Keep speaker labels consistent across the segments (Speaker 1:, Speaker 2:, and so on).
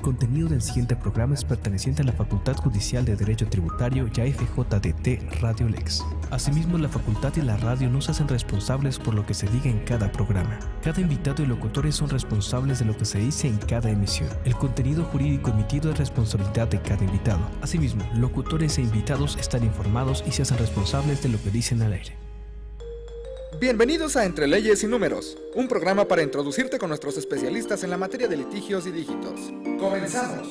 Speaker 1: contenido del siguiente programa es perteneciente a la Facultad Judicial de Derecho Tributario y a FJDT Radio Lex. Asimismo, la facultad y la radio no se hacen responsables por lo que se diga en cada programa. Cada invitado y locutores son responsables de lo que se dice en cada emisión. El contenido jurídico emitido es responsabilidad de cada invitado. Asimismo, locutores e invitados están informados y se hacen responsables de lo que dicen al aire.
Speaker 2: Bienvenidos a Entre Leyes y Números, un programa para introducirte con nuestros especialistas en la materia de litigios y dígitos. ¡Comenzamos!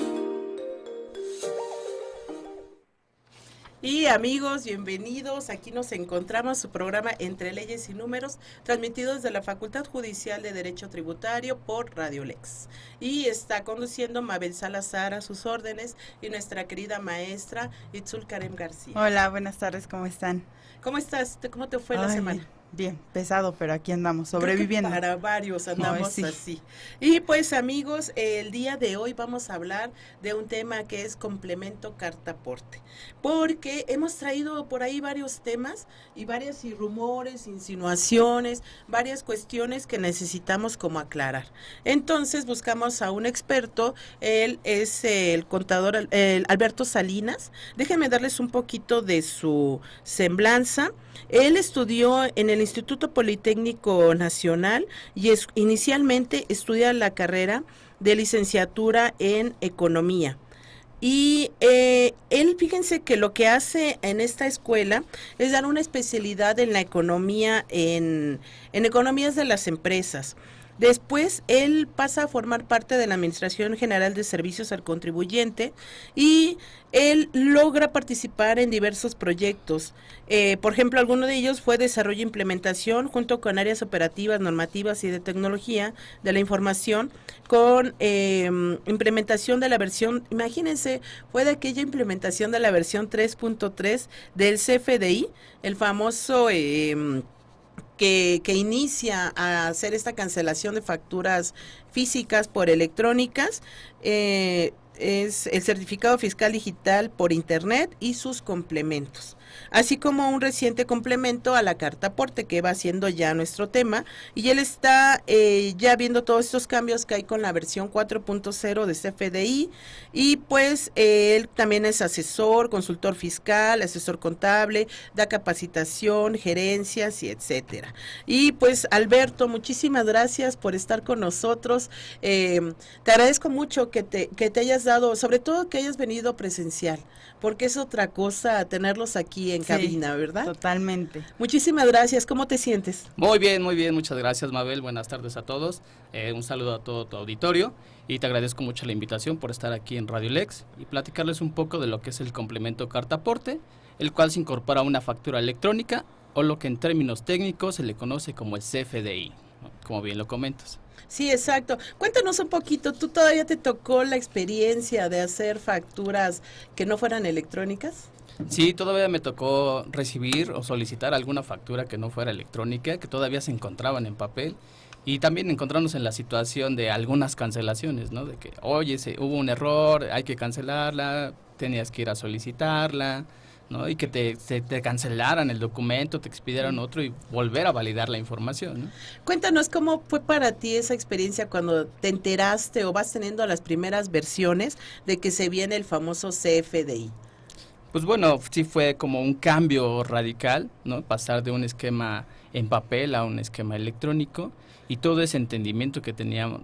Speaker 3: Y amigos, bienvenidos. Aquí nos encontramos su programa Entre Leyes y Números, transmitido desde la Facultad Judicial de Derecho Tributario por Radio Lex. Y está conduciendo Mabel Salazar a sus órdenes y nuestra querida maestra Itzul Karem García.
Speaker 4: Hola, buenas tardes, ¿cómo están?
Speaker 3: ¿Cómo estás? ¿Cómo te fue la semana?
Speaker 4: Bien, pesado, pero aquí andamos, sobreviviendo.
Speaker 3: Creo que para varios andamos así. Y pues amigos, el día de hoy vamos a hablar de un tema que es complemento carta-aporte, porque hemos traído por ahí varios temas y varios rumores, insinuaciones, varias cuestiones que necesitamos como aclarar. Entonces buscamos a un experto, él es el contador Alberto Salinas. Déjenme darles un poquito de su semblanza. Él estudió en el Instituto Politécnico Nacional y inicialmente estudia la carrera de licenciatura en Economía. Y él, fíjense que lo que hace en esta escuela es dar una especialidad en la economía, en economías de las empresas. Después, él pasa a formar parte de la Administración General de Servicios al Contribuyente y él logra participar en diversos proyectos. Por ejemplo, alguno de ellos fue desarrollo e implementación junto con áreas operativas, normativas y de tecnología de la información con implementación de la versión, imagínense, fue de aquella implementación de la versión 3.3 del CFDI, el famoso que inicia a hacer esta cancelación de facturas físicas por electrónicas, es el certificado fiscal digital por internet y sus complementos, así como un reciente complemento a la carta aporte que va siendo ya nuestro tema, y él está ya viendo todos estos cambios que hay con la versión 4.0 de CFDI, y pues él también es asesor, consultor fiscal, asesor contable, da capacitación, gerencias y etcétera. Y pues Alberto, muchísimas gracias por estar con nosotros. Te agradezco mucho que te hayas dado, sobre todo que hayas venido presencial, porque es otra cosa tenerlos aquí en cabina, ¿verdad?
Speaker 4: Totalmente.
Speaker 3: Muchísimas gracias. ¿Cómo te sientes?
Speaker 5: Muy bien, muchas gracias, Mabel. Buenas tardes a todos. Un saludo a todo tu auditorio y te agradezco mucho la invitación por estar aquí en Radio Lex y platicarles un poco de lo que es el complemento carta-aporte, el cual se incorpora a una factura electrónica o lo que en términos técnicos se le conoce como el CFDI, ¿no? Como bien lo comentas.
Speaker 3: Sí, exacto. Cuéntanos un poquito, ¿tú todavía te tocó la experiencia de hacer facturas que no fueran electrónicas?
Speaker 5: Sí, todavía me tocó recibir o solicitar alguna factura que no fuera electrónica, que todavía se encontraban en papel, y también encontrarnos en la situación de algunas cancelaciones, ¿no? De que, oye, hubo un error, hay que cancelarla, tenías que ir a solicitarla, ¿no? Y que te cancelaran el documento, te expidieran otro y volver a validar la información, ¿no?
Speaker 3: Cuéntanos cómo fue para ti esa experiencia cuando te enteraste o vas teniendo las primeras versiones de que se viene el famoso CFDI.
Speaker 5: Pues bueno, sí fue como un cambio radical, ¿no? Pasar de un esquema en papel a un esquema electrónico y todo ese entendimiento que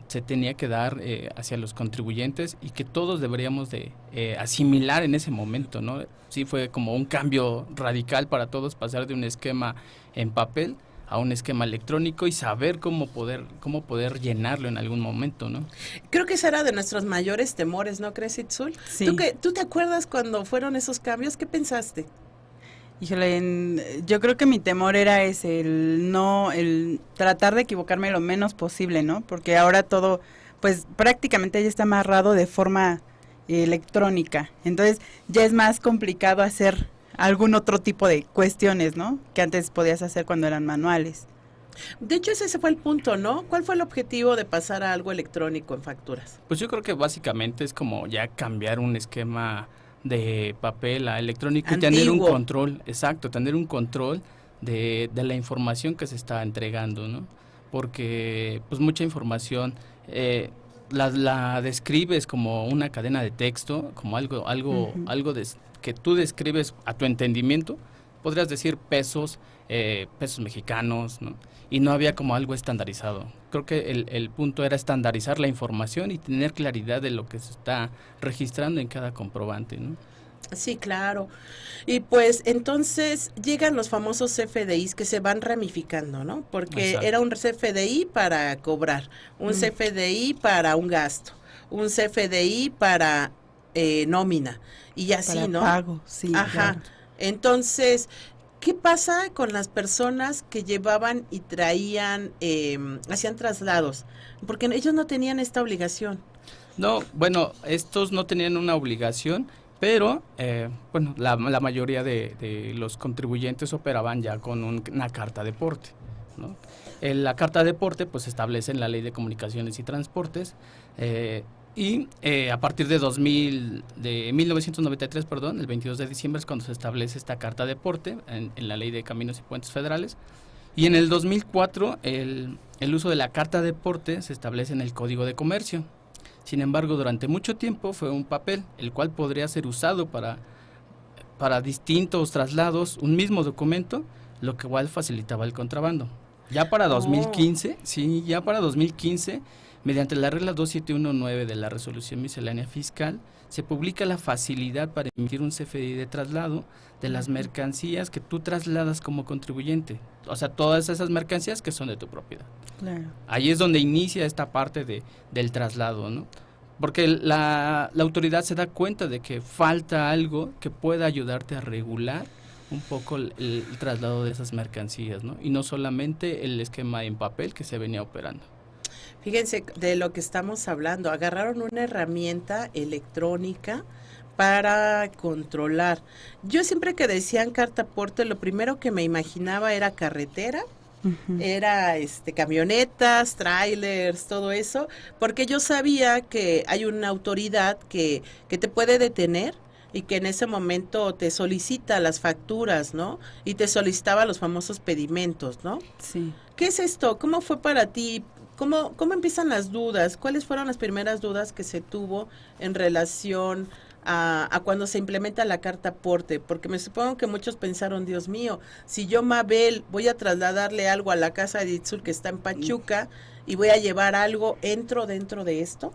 Speaker 5: se tenía que dar hacia los contribuyentes y que todos deberíamos de asimilar en ese momento, ¿no? Sí fue como un cambio radical para todos, pasar de un esquema en papel a un esquema electrónico y saber cómo poder llenarlo en algún momento, ¿no?
Speaker 3: Creo que ese era de nuestros mayores temores, ¿no crees, Itzul?
Speaker 4: Sí.
Speaker 3: ¿Tú te acuerdas cuando fueron esos cambios? ¿Qué pensaste?
Speaker 4: Híjole, yo creo que mi temor era ese, el tratar de equivocarme lo menos posible, ¿no? Porque ahora todo, pues prácticamente ya está amarrado de forma electrónica, entonces ya es más complicado hacer algún otro tipo de cuestiones, ¿no? Que antes podías hacer cuando eran manuales.
Speaker 3: De hecho, ese fue el punto, ¿no? ¿Cuál fue el objetivo de pasar a algo electrónico en facturas?
Speaker 5: Pues yo creo que básicamente es como ya cambiar un esquema de papel a electrónico
Speaker 3: Antiguo.
Speaker 5: Y tener un control, exacto, tener un control de la información que se está entregando, ¿no? Porque pues mucha información la describes como una cadena de texto, como algo que tú describes a tu entendimiento, podrías decir pesos mexicanos, ¿no? Y no había como algo estandarizado. Creo que el punto era estandarizar la información y tener claridad de lo que se está registrando en cada comprobante, ¿no?
Speaker 3: Sí, claro. Y pues entonces llegan los famosos CFDIs que se van ramificando, ¿no? Porque
Speaker 5: Exacto.
Speaker 3: era un CFDI para cobrar, un CFDI para un gasto, un CFDI para nómina y así,
Speaker 4: Para
Speaker 3: ¿no?
Speaker 4: pago, sí.
Speaker 3: Ajá.
Speaker 4: Claro.
Speaker 3: Entonces, ¿qué pasa con las personas que llevaban y traían, hacían traslados? Porque ellos no tenían esta obligación.
Speaker 5: No, bueno, estos no tenían una obligación, pero bueno, la mayoría de los contribuyentes operaban ya con una carta de porte, ¿no? La carta de porte pues establece en la Ley de Comunicaciones y Transportes y a partir de 1993, perdón, el 22 de diciembre es cuando se establece esta carta de porte en la Ley de Caminos y Puentes Federales. Y en el 2004 el uso de la carta de porte se establece en el Código de Comercio. Sin embargo, durante mucho tiempo fue un papel, el cual podría ser usado para distintos traslados, un mismo documento, lo que igual facilitaba el contrabando. Ya para 2015, sí, ya para 2015, mediante la regla 2719 de la Resolución Miscelánea Fiscal, se publica la facilidad para emitir un CFDI de traslado de las mercancías que tú trasladas como contribuyente. O sea, todas esas mercancías que son de tu propiedad.
Speaker 4: Claro.
Speaker 5: Ahí es donde inicia esta parte del traslado, ¿no? Porque la autoridad se da cuenta de que falta algo que pueda ayudarte a regular un poco el traslado de esas mercancías, ¿no? Y no solamente el esquema en papel que se venía operando.
Speaker 3: Fíjense de lo que estamos hablando. Agarraron una herramienta electrónica para controlar. Yo siempre que decían carta aporte, lo primero que me imaginaba era carretera, era camionetas, trailers, todo eso, porque yo sabía que hay una autoridad que te puede detener y que en ese momento te solicita las facturas, ¿no? Y te solicitaba los famosos pedimentos, ¿no?
Speaker 4: Sí.
Speaker 3: ¿Qué es esto? ¿Cómo fue para ti? ¿Cómo empiezan las dudas? ¿Cuáles fueron las primeras dudas que se tuvo en relación a cuando se implementa la carta aporte? Porque me supongo que muchos pensaron, Dios mío, si yo, Mabel, voy a trasladarle algo a la casa de Itzul que está en Pachuca y voy a llevar algo, ¿entro dentro de esto?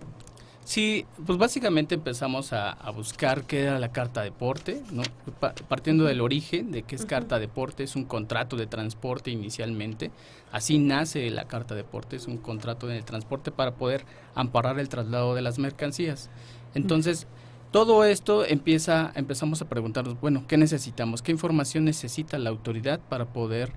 Speaker 5: Sí, pues básicamente empezamos a buscar qué era la carta de porte, ¿no? Partiendo del origen de qué es carta de porte, es un contrato de transporte inicialmente. Así nace la carta de porte, es un contrato de transporte para poder amparar el traslado de las mercancías. Entonces, todo esto empezamos a preguntarnos, bueno, ¿qué necesitamos? ¿Qué información necesita la autoridad para poder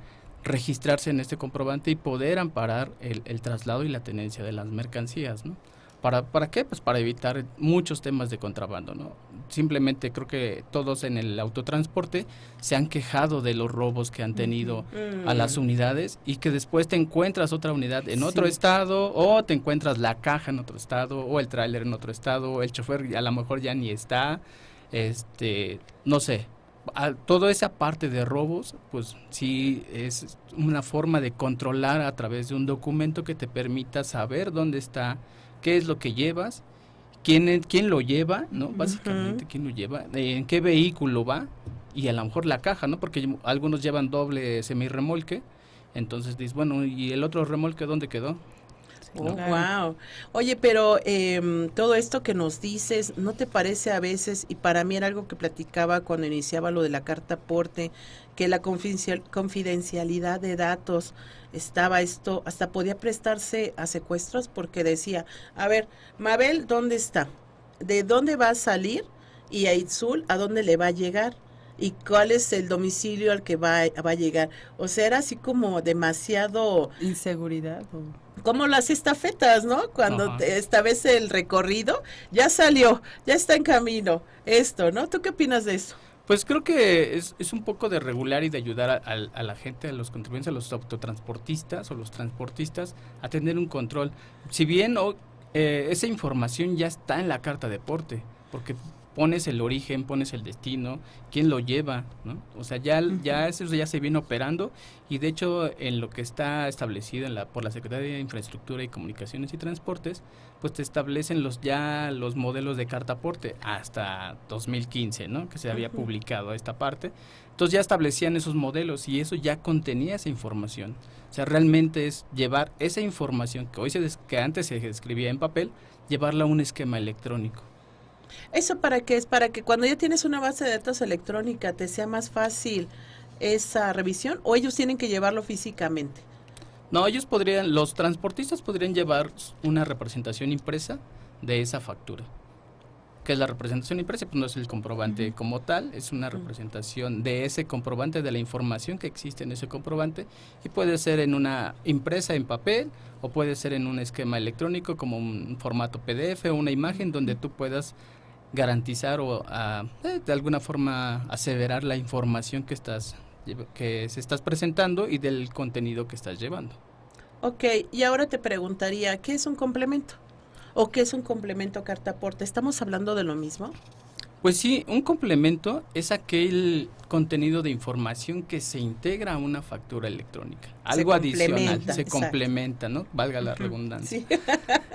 Speaker 5: registrarse en este comprobante y poder amparar el traslado y la tenencia de las mercancías, ¿no? ¿Para qué? Pues para evitar muchos temas de contrabando, ¿no? Simplemente creo que todos en el autotransporte se han quejado de los robos que han tenido a las unidades y que después te encuentras otra unidad en otro estado o te encuentras la caja en otro estado o el tráiler en otro estado o el chofer a lo mejor ya ni está, no sé. Toda esa parte de robos, pues sí es una forma de controlar a través de un documento que te permita saber dónde está, qué es lo que llevas, quién lo lleva, ¿no? Básicamente, quién lo lleva, en qué vehículo va y a lo mejor la caja, ¿no? Porque algunos llevan doble semirremolque, entonces dices, bueno, ¿y el otro remolque dónde quedó?
Speaker 3: Oh, wow. Oye, pero todo esto que nos dices, ¿no te parece a veces, y para mí era algo que platicaba cuando iniciaba lo de la carta aporte, que la confidencialidad de datos estaba esto, hasta podía prestarse a secuestros? Porque decía, a ver, Mabel, ¿dónde está? ¿De dónde va a salir? Y a Itzul, ¿a dónde le va a llegar? ¿Y cuál es el domicilio al que va a llegar? O sea, era así como demasiado...
Speaker 4: Inseguridad.
Speaker 3: Como las estafetas, ¿no? Cuando esta vez el recorrido ya salió, ya está en camino, esto, ¿no? ¿Tú qué opinas de eso?
Speaker 5: Pues creo que es un poco de regular y de ayudar a la gente, a los contribuyentes, a los autotransportistas o los transportistas a tener un control. Si bien esa información ya está en la carta de porte, porque pones el origen, pones el destino, quién lo lleva, ¿no? O sea, ya eso ya se viene operando, y de hecho en lo que está establecido por la Secretaría de Infraestructura y Comunicaciones y Transportes, pues te establecen los modelos de cartaporte hasta 2015, ¿no? Que se había publicado esta parte. Entonces ya establecían esos modelos y eso ya contenía esa información. O sea, realmente es llevar esa información que antes se escribía en papel, llevarla a un esquema electrónico.
Speaker 3: ¿Eso para qué es? Para que cuando ya tienes una base de datos electrónica te sea más fácil esa revisión, o ellos tienen que llevarlo físicamente.
Speaker 5: No, los transportistas podrían llevar una representación impresa de esa factura. ¿Qué es la representación impresa? Pues no es el comprobante como tal, es una representación de ese comprobante, de la información que existe en ese comprobante, y puede ser en una impresa en papel, o puede ser en un esquema electrónico como un formato PDF o una imagen donde tú puedas garantizar o de alguna forma aseverar la información que se estás presentando y del contenido que estás llevando.
Speaker 3: Ok, y ahora te preguntaría, ¿qué es un complemento? ¿O qué es un complemento cartaporte? ¿Estamos hablando de lo mismo?
Speaker 5: Pues sí, un complemento es aquel contenido de información que se integra a una factura electrónica. Algo adicional, se complementa, ¿no? Valga la redundancia. Sí.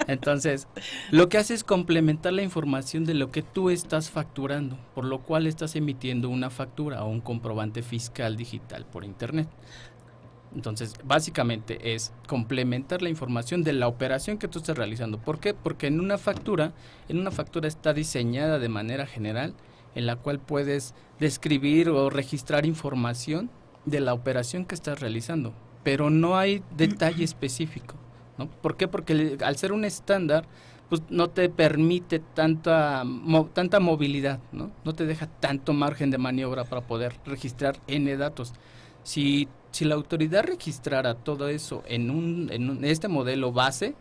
Speaker 5: Entonces, lo que hace es complementar la información de lo que tú estás facturando, por lo cual estás emitiendo una factura o un comprobante fiscal digital por internet. Entonces, básicamente es complementar la información de la operación que tú estás realizando. ¿Por qué? Porque en una factura está diseñada de manera general, en la cual puedes describir o registrar información de la operación que estás realizando, pero no hay detalle específico, ¿no? ¿Por qué? Porque al ser un estándar, pues no te permite tanta movilidad, ¿no? No te deja tanto margen de maniobra para poder registrar N datos. Si la autoridad registrara todo eso en este modelo base,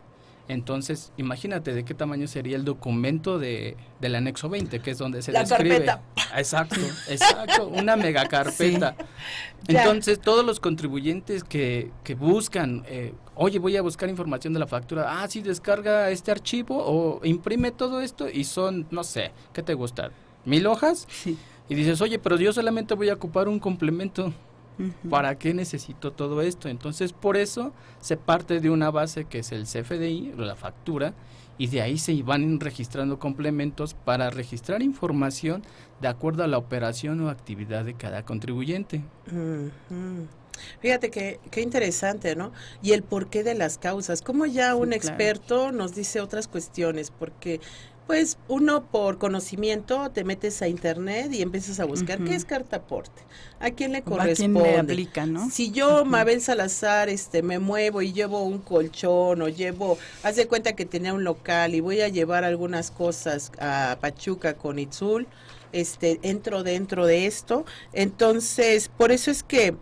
Speaker 5: entonces imagínate de qué tamaño sería el documento del anexo 20, que es donde se describe. La carpeta. Exacto, una mega carpeta. Sí. Entonces todos los contribuyentes que buscan, oye, voy a buscar información de la factura, sí, descarga este archivo o imprime todo esto y son, no sé, ¿qué te gusta? ¿1000 hojas?
Speaker 4: Sí.
Speaker 5: Y dices, oye, pero yo solamente voy a ocupar un complemento. ¿Para qué necesito todo esto? Entonces, por eso se parte de una base que es el CFDI, la factura, y de ahí se van registrando complementos para registrar información de acuerdo a la operación o actividad de cada contribuyente.
Speaker 3: Fíjate qué interesante, ¿no? Y el porqué de las causas. Como ya un experto nos dice otras cuestiones, porque pues uno por conocimiento te metes a internet y empiezas a buscar qué es cartaporte, a quién le corresponde,
Speaker 4: a quién le aplica, ¿no?
Speaker 3: Si yo, Mabel Salazar, me muevo y llevo un colchón o haz de cuenta que tenía un local y voy a llevar algunas cosas a Pachuca con Itzul, entro dentro de esto, entonces por eso es que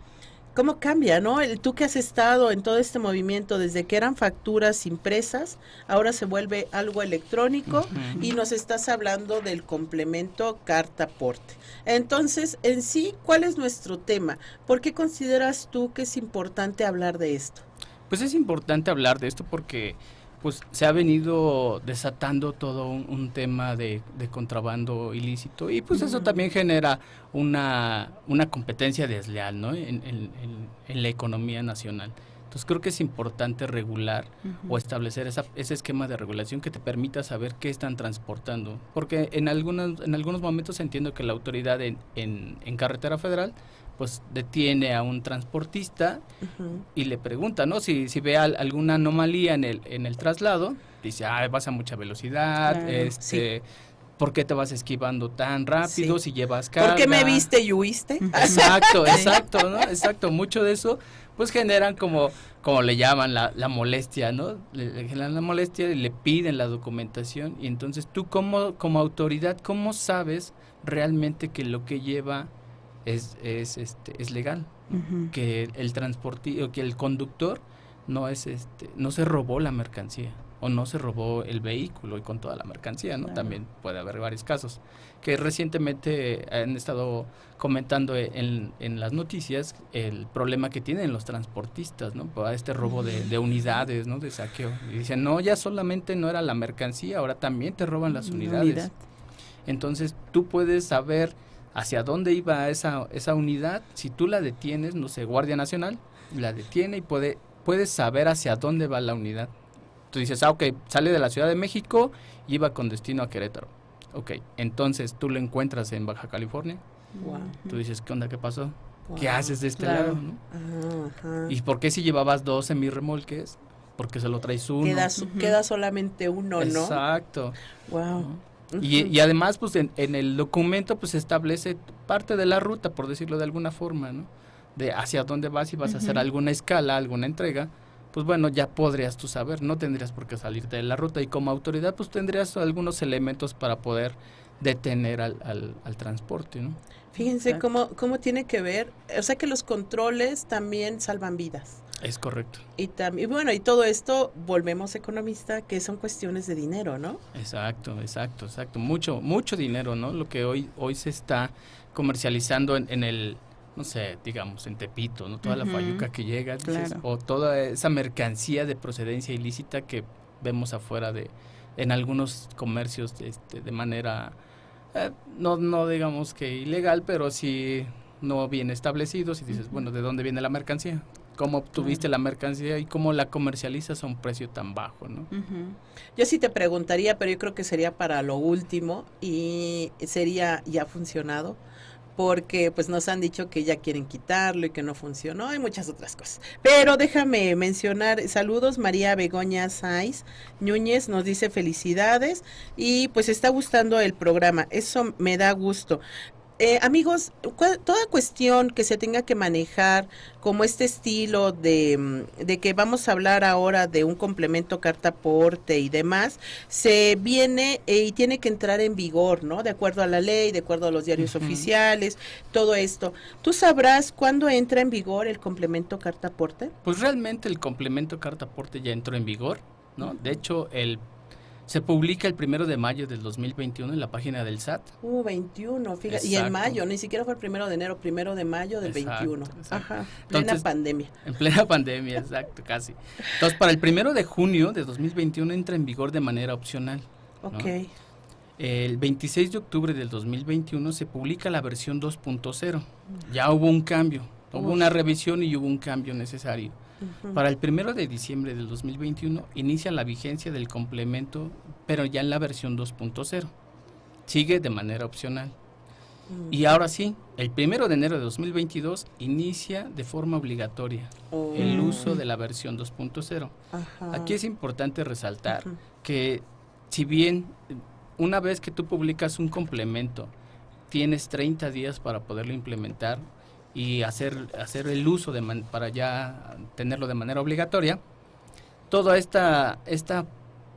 Speaker 3: ¿cómo cambia, no? Tú que has estado en todo este movimiento desde que eran facturas impresas, ahora se vuelve algo electrónico y nos estás hablando del complemento cartaporte. Entonces, en sí, ¿cuál es nuestro tema? ¿Por qué consideras tú que es importante hablar de esto?
Speaker 5: Pues es importante hablar de esto porque pues se ha venido desatando todo un tema de contrabando ilícito y pues eso también genera una competencia desleal, ¿no? en la economía nacional. Entonces creo que es importante regular o establecer ese esquema de regulación que te permita saber qué están transportando, porque en algunos momentos entiendo que la autoridad en carretera federal pues detiene a un transportista y le pregunta, ¿no? Si ve alguna anomalía en el traslado, dice, vas a mucha velocidad, claro, sí. ¿Por qué te vas esquivando tan rápido si llevas carga?
Speaker 3: ¿Por qué me viste y huiste?
Speaker 5: Exacto, ¿no? Exacto, mucho de eso pues generan como le llaman la molestia, ¿no? Le generan la molestia y le piden la documentación y entonces tú como autoridad, ¿cómo sabes realmente que lo que lleva es legal? Que el transporte o que el conductor no se robó la mercancía o no se robó el vehículo y con toda la mercancía, ¿no? Claro. También puede haber varios casos que recientemente han estado comentando en las noticias el problema que tienen los transportistas, ¿no? Por robo de unidades, ¿no? De saqueo. Y dicen, no, ya solamente no era la mercancía, ahora también te roban las unidades. Entonces tú puedes saber hacia dónde iba esa unidad. Si tú la detienes, no sé, Guardia Nacional, la detiene y puedes saber hacia dónde va la unidad. Tú dices, ok, sale de la Ciudad de México y iba con destino a Querétaro. Ok, entonces tú lo encuentras en Baja California.
Speaker 3: Wow.
Speaker 5: Tú dices, ¿qué onda? ¿Qué pasó?
Speaker 3: Wow,
Speaker 5: ¿Qué haces de este
Speaker 4: claro.
Speaker 5: lado? ¿No?
Speaker 3: Ajá.
Speaker 5: ¿Y por qué si llevabas 2 semirremolques? Porque se lo traes uno.
Speaker 3: Queda solamente uno, ¿no?
Speaker 5: Exacto.
Speaker 3: Wow.
Speaker 5: ¿No? Y además, pues en el documento pues establece parte de la ruta, por decirlo de alguna forma, ¿no? De hacia dónde vas y vas a hacer alguna escala, alguna entrega, pues bueno, ya podrías tú saber, no tendrías por qué salirte de la ruta y como autoridad pues tendrías algunos elementos para poder detener al transporte, ¿no?
Speaker 3: Fíjense cómo tiene que ver, o sea que los controles también salvan vidas.
Speaker 5: Es correcto.
Speaker 3: Y bueno, y todo esto, volvemos economista, que son cuestiones de dinero, ¿no?
Speaker 5: Exacto. Mucho dinero, ¿no? Lo que hoy se está comercializando en el, no sé, digamos, en Tepito, ¿no? Toda la fayuca que llega, dices,
Speaker 4: Claro.
Speaker 5: o toda esa mercancía de procedencia ilícita que vemos afuera en algunos comercios de manera, no digamos que ilegal, pero sí no bien establecidos, y dices, bueno, ¿de dónde viene la mercancía? ¿Cómo obtuviste la mercancía y cómo la comercializas a un precio tan bajo, ¿no?
Speaker 3: Yo sí te preguntaría, pero yo creo que sería para lo último y sería, ¿ya ha funcionado? Porque pues nos han dicho que ya quieren quitarlo y que no funcionó y muchas otras cosas. Pero déjame mencionar, saludos, María Begoña Sáiz Núñez nos dice felicidades y pues está gustando el programa, eso me da gusto. Amigos, toda cuestión que se tenga que manejar como este estilo de que vamos a hablar ahora de un complemento carta aporte y demás, se viene y tiene que entrar en vigor, ¿no? De acuerdo a la ley, de acuerdo a los diarios oficiales, todo esto. ¿Tú sabrás cuándo entra en vigor el complemento carta aporte?
Speaker 5: Pues realmente el complemento carta aporte ya entró en vigor, ¿no? De hecho, se publica el 1 de mayo del 2021 en la página del SAT.
Speaker 3: 21, fíjate,
Speaker 5: Exacto.
Speaker 3: y en mayo, ni siquiera fue el 1 de enero, 1 de mayo del
Speaker 5: Exacto,
Speaker 3: 21.
Speaker 5: exacto.
Speaker 3: Ajá, plena
Speaker 5: Entonces,
Speaker 3: pandemia.
Speaker 5: En plena pandemia, exacto, casi. Entonces, para el 1 de junio de 2021 entra en vigor de manera opcional, ¿no?
Speaker 3: Ok.
Speaker 5: El 26 de octubre del 2021 se publica la versión 2.0. Ya hubo un cambio, hubo una revisión y hubo un cambio necesario. Para el 1 de diciembre del 2021 inicia la vigencia del complemento, pero ya en la versión 2.0. Sigue de manera opcional. Y ahora sí, el 1 de enero de 2022 inicia de forma obligatoria el uso de la versión 2.0.
Speaker 3: Ajá.
Speaker 5: Aquí es importante resaltar que si bien una vez que tú publicas un complemento, tienes 30 días para poderlo implementar y hacer el uso para ya tenerlo de manera obligatoria, toda esta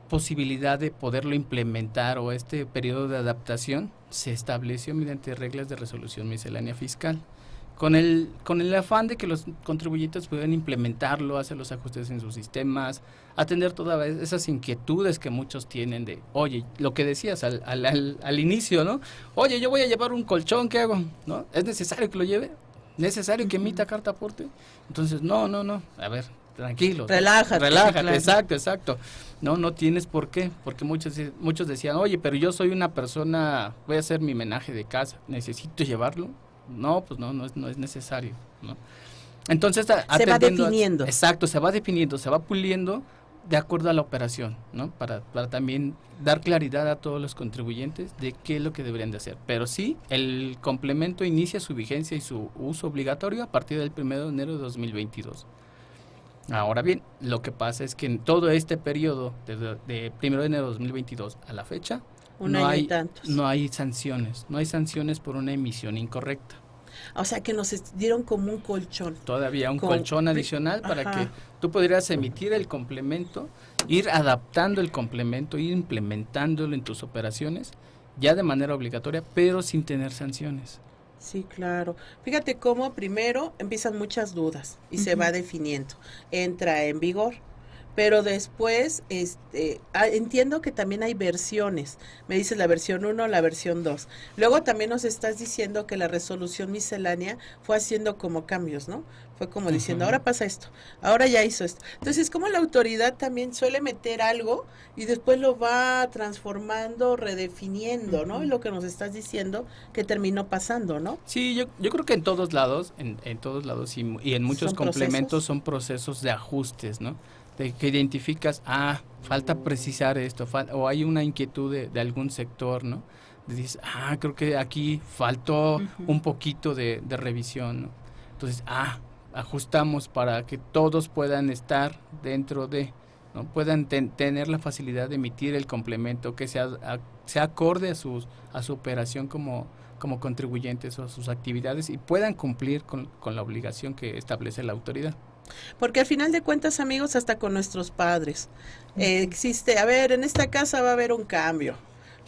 Speaker 5: posibilidad de poderlo implementar o este periodo de adaptación se estableció mediante reglas de resolución miscelánea fiscal, con el afán de que los contribuyentes puedan implementarlo, hacer los ajustes en sus sistemas, atender todas esas inquietudes que muchos tienen de, oye, lo que decías al inicio, ¿no? Oye, yo voy a llevar un colchón, ¿qué hago? ¿No? ¿Es necesario que lo lleve? ¿Necesario que emita carta aporte? Entonces, no, a ver, tranquilo.
Speaker 3: Relájate.
Speaker 5: Exacto. No tienes por qué, porque muchos decían, oye, pero yo soy una persona, voy a hacer mi menaje de casa, ¿necesito llevarlo? No, pues no es necesario, ¿no? Entonces,
Speaker 3: se va definiendo.
Speaker 5: Exacto, se va definiendo, se va puliendo de acuerdo a la operación, ¿no? Para también dar claridad a todos los contribuyentes de qué es lo que deberían de hacer. Pero sí, el complemento inicia su vigencia y su uso obligatorio a partir del 1 de enero de 2022. Ahora bien, lo que pasa es que en todo este periodo, de 1 de enero de 2022 a la fecha, no hay sanciones por una emisión incorrecta.
Speaker 3: O sea que nos dieron como un colchón.
Speaker 5: Todavía un colchón adicional para que tú pudieras emitir el complemento, ir adaptando el complemento, ir implementándolo en tus operaciones, ya de manera obligatoria, pero sin tener sanciones.
Speaker 3: Sí, claro. Fíjate cómo primero empiezan muchas dudas y se va definiendo. Entra en vigor. Pero después, entiendo que también hay versiones. Me dices la versión 1, la versión 2. Luego también nos estás diciendo que la resolución miscelánea fue haciendo como cambios, ¿no? Fue como diciendo, ahora pasa esto, ahora ya hizo esto. Entonces, como la autoridad también suele meter algo y después lo va transformando, redefiniendo, ¿no? Y lo que nos estás diciendo que terminó pasando, ¿no?
Speaker 5: Sí, yo creo que en todos lados, en todos lados y en muchos complementos son procesos de ajustes, ¿no? De que identificas, falta precisar esto, o hay una inquietud de algún sector, ¿no? Dices, creo que aquí faltó un poquito de revisión, ¿no? Entonces, ajustamos para que todos puedan estar dentro de, ¿no? Puedan tener la facilidad de emitir el complemento que sea acorde a su operación como contribuyentes o a sus actividades y puedan cumplir con la obligación que establece la autoridad.
Speaker 3: Porque al final de cuentas, amigos, hasta con nuestros padres, existe, a ver, en esta casa va a haber un cambio,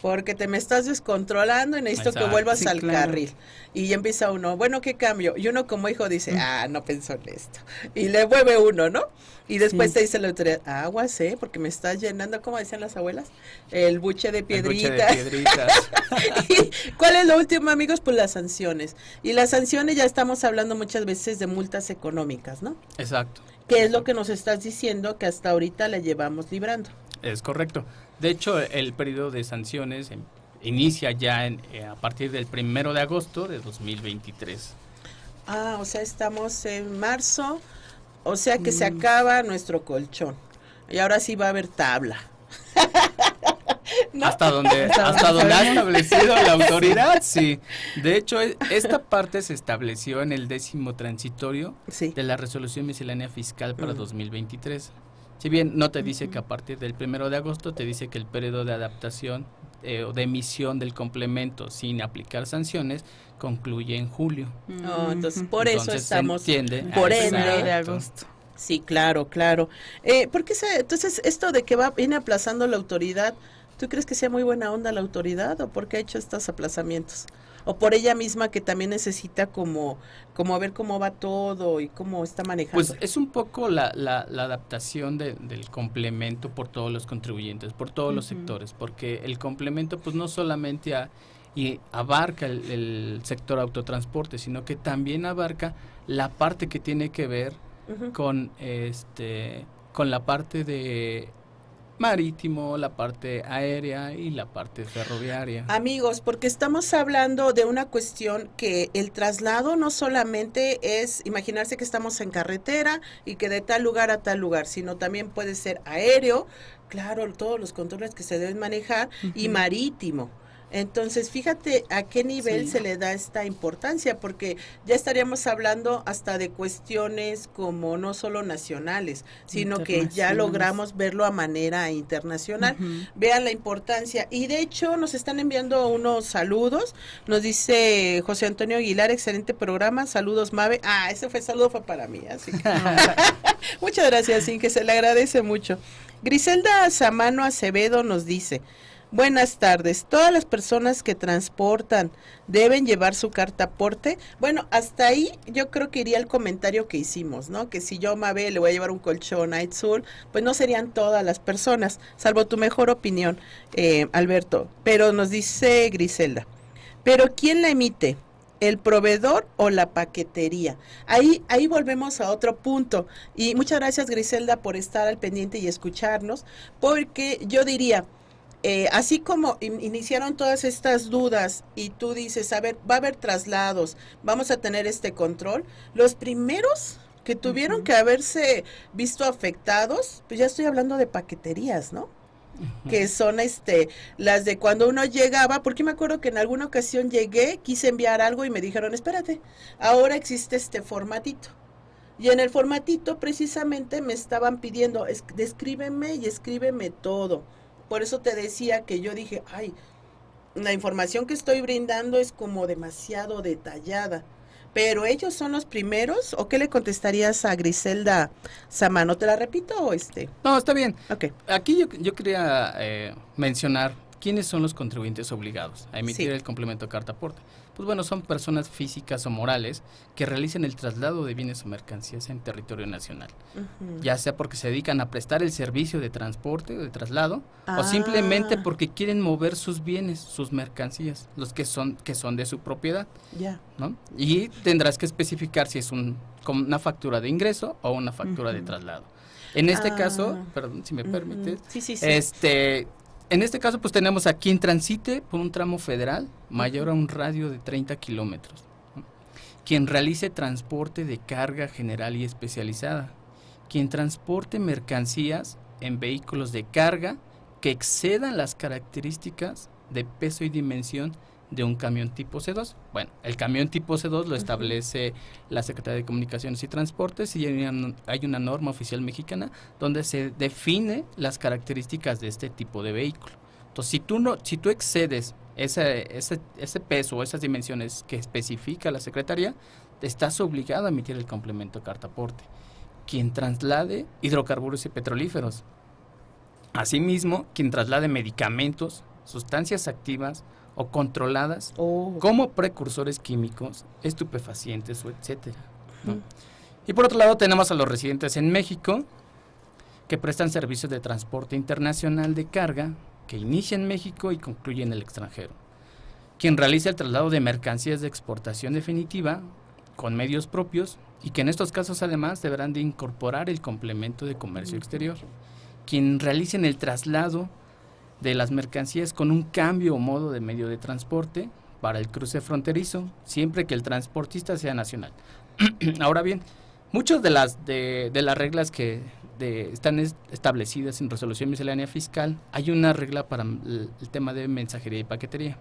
Speaker 3: porque te me estás descontrolando y necesito que vuelvas al carril. Y ya empieza uno, bueno, ¿qué cambio? Y uno como hijo dice, no pensó en esto. Y le vuelve uno, ¿no? Y después te dice la autoridad, aguas, porque me estás llenando, como decían las abuelas, el buche de piedritas. ¿Y cuál es lo último, amigos? Pues las sanciones. Y las sanciones ya estamos hablando muchas veces de multas económicas, ¿no?
Speaker 5: Exacto.
Speaker 3: ¿Qué es lo que nos estás diciendo que hasta ahorita la llevamos librando?
Speaker 5: Es correcto. De hecho, el periodo de sanciones inicia ya a partir del 1 de agosto de 2023.
Speaker 3: O sea, estamos en marzo, o sea que se acaba nuestro colchón. Y ahora sí va a haber tabla. ¿No?
Speaker 5: Hasta donde ha establecido la autoridad, sí. De hecho, esta parte se estableció en el 10º transitorio de la resolución miscelánea fiscal para 2023. Si bien no te dice que a partir del 1 de agosto, te dice que el periodo de adaptación o de emisión del complemento sin aplicar sanciones concluye en julio.
Speaker 3: Entonces, por eso estamos
Speaker 5: por
Speaker 3: ende
Speaker 4: de agosto.
Speaker 3: Sí, claro. ¿Por qué entonces esto de que viene aplazando la autoridad, tú crees que sea muy buena onda la autoridad o por qué ha hecho estos aplazamientos? O por ella misma que también necesita como a ver cómo va todo y cómo está manejando.
Speaker 5: Pues es un poco la adaptación del complemento por todos los contribuyentes, por todos los sectores, porque el complemento pues no solamente abarca el sector autotransporte, sino que también abarca la parte que tiene que ver con la parte de marítimo, la parte aérea y la parte ferroviaria.
Speaker 3: Amigos, porque estamos hablando de una cuestión que el traslado no solamente es imaginarse que estamos en carretera y que de tal lugar a tal lugar, sino también puede ser aéreo, claro, todos los controles que se deben manejar, y marítimo. Entonces, fíjate a qué nivel se le da esta importancia, porque ya estaríamos hablando hasta de cuestiones como no solo nacionales, sino que ya logramos verlo a manera internacional. Vean la importancia. Y de hecho, nos están enviando unos saludos. Nos dice José Antonio Aguilar, excelente programa. Saludos, Mabe. Ese saludo fue para mí. Así que muchas gracias, sí, que se le agradece mucho. Griselda Samano Acevedo nos dice: buenas tardes, ¿todas las personas que transportan deben llevar su carta aporte? Bueno, hasta ahí yo creo que iría el comentario que hicimos, ¿no? Que si yo, Mabel, le voy a llevar un colchón a Itzul, pues no serían todas las personas, salvo tu mejor opinión, Alberto. Pero nos dice Griselda, ¿pero quién la emite? ¿El proveedor o la paquetería? Ahí volvemos a otro punto. Y muchas gracias, Griselda, por estar al pendiente y escucharnos, porque yo diría, así como iniciaron todas estas dudas y tú dices, a ver, va a haber traslados, vamos a tener este control, los primeros que tuvieron que haberse visto afectados, pues ya estoy hablando de paqueterías, ¿no? Que son las de cuando uno llegaba, porque me acuerdo que en alguna ocasión llegué, quise enviar algo y me dijeron, espérate, ahora existe este formatito. Y en el formatito precisamente me estaban pidiendo, descríbeme y escríbeme todo. Por eso te decía que yo dije, la información que estoy brindando es como demasiado detallada. Pero ellos son los primeros, ¿o qué le contestarías a Griselda Samano? ¿Te la repito o
Speaker 5: No, está bien.
Speaker 3: Okay.
Speaker 5: Aquí yo quería mencionar ¿quiénes son los contribuyentes obligados a emitir el complemento de carta aporte? Pues bueno, son personas físicas o morales que realicen el traslado de bienes o mercancías en territorio nacional, ya sea porque se dedican a prestar el servicio de transporte o de traslado, o simplemente porque quieren mover sus bienes, sus mercancías, los que son de su propiedad, ¿no? Y tendrás que especificar si es como una factura de ingreso o una factura de traslado. En este caso, perdón, si me permites, en este caso, pues tenemos a quien transite por un tramo federal mayor a un radio de 30 kilómetros, ¿no? Quien realice transporte de carga general y especializada, quien transporte mercancías en vehículos de carga que excedan las características de peso y dimensión de un camión tipo C2. Bueno, el camión tipo C2 lo establece la Secretaría de Comunicaciones y Transportes y hay una norma oficial mexicana donde se define las características de este tipo de vehículo. Entonces, si tú excedes ese peso o esas dimensiones que especifica la Secretaría, estás obligado a emitir el complemento de carta aporte. Quien traslade hidrocarburos y petrolíferos. Asimismo, quien traslade medicamentos, sustancias activas o controladas como precursores químicos, estupefacientes o etcétera, ¿no? Y por otro lado tenemos a los residentes en México que prestan servicios de transporte internacional de carga que inicia en México y concluye en el extranjero. Quien realiza el traslado de mercancías de exportación definitiva con medios propios y que en estos casos además deberán de incorporar el complemento de comercio exterior. Quien realice el traslado de las mercancías con un cambio o modo de medio de transporte para el cruce fronterizo, siempre que el transportista sea nacional. Ahora bien, muchas de las reglas que están establecidas en resolución miscelánea fiscal, hay una regla para el tema de mensajería y paquetería,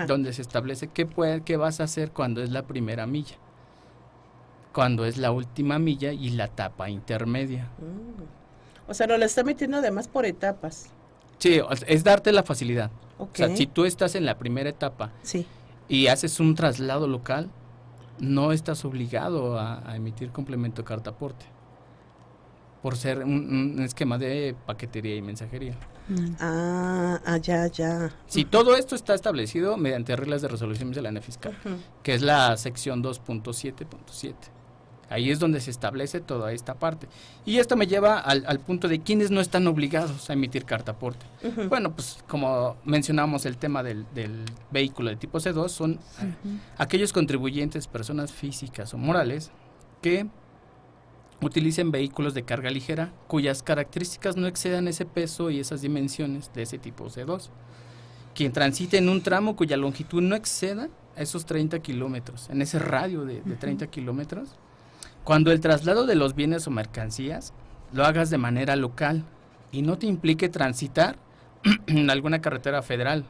Speaker 5: donde se establece qué vas a hacer cuando es la primera milla, cuando es la última milla y la etapa intermedia.
Speaker 3: O sea, nos la está metiendo además por etapas.
Speaker 5: Sí, es darte la facilidad. O sea, si tú estás en la primera etapa y haces un traslado local, no estás obligado a emitir complemento de carta aporte por ser un esquema de paquetería y mensajería.
Speaker 3: Ya.
Speaker 5: Si todo esto está establecido mediante reglas de resolución miscelánea fiscal, que es la sección 2.7.7. Ahí es donde se establece toda esta parte. Y esto me lleva al punto de quiénes no están obligados a emitir carta aporte. Bueno, pues como mencionamos el tema del vehículo de tipo C2, son aquellos contribuyentes, personas físicas o morales, que utilicen vehículos de carga ligera, cuyas características no excedan ese peso y esas dimensiones de ese tipo C2. Quien transite en un tramo cuya longitud no exceda esos 30 kilómetros, en ese radio de 30 kilómetros, cuando el traslado de los bienes o mercancías lo hagas de manera local y no te implique transitar en alguna carretera federal.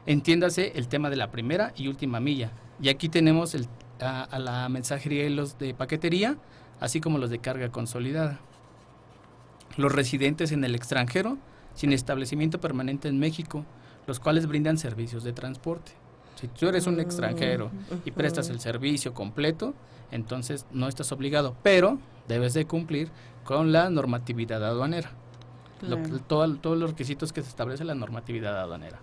Speaker 5: Entiéndase el tema de la primera y última milla. Y aquí tenemos a la mensajería y los de paquetería, así como los de carga consolidada. Los residentes en el extranjero, sin establecimiento permanente en México, los cuales brindan servicios de transporte. Si tú eres un extranjero y prestas el servicio completo, entonces no estás obligado, pero debes de cumplir con la normatividad aduanera. Todos los requisitos que se establece la normatividad aduanera.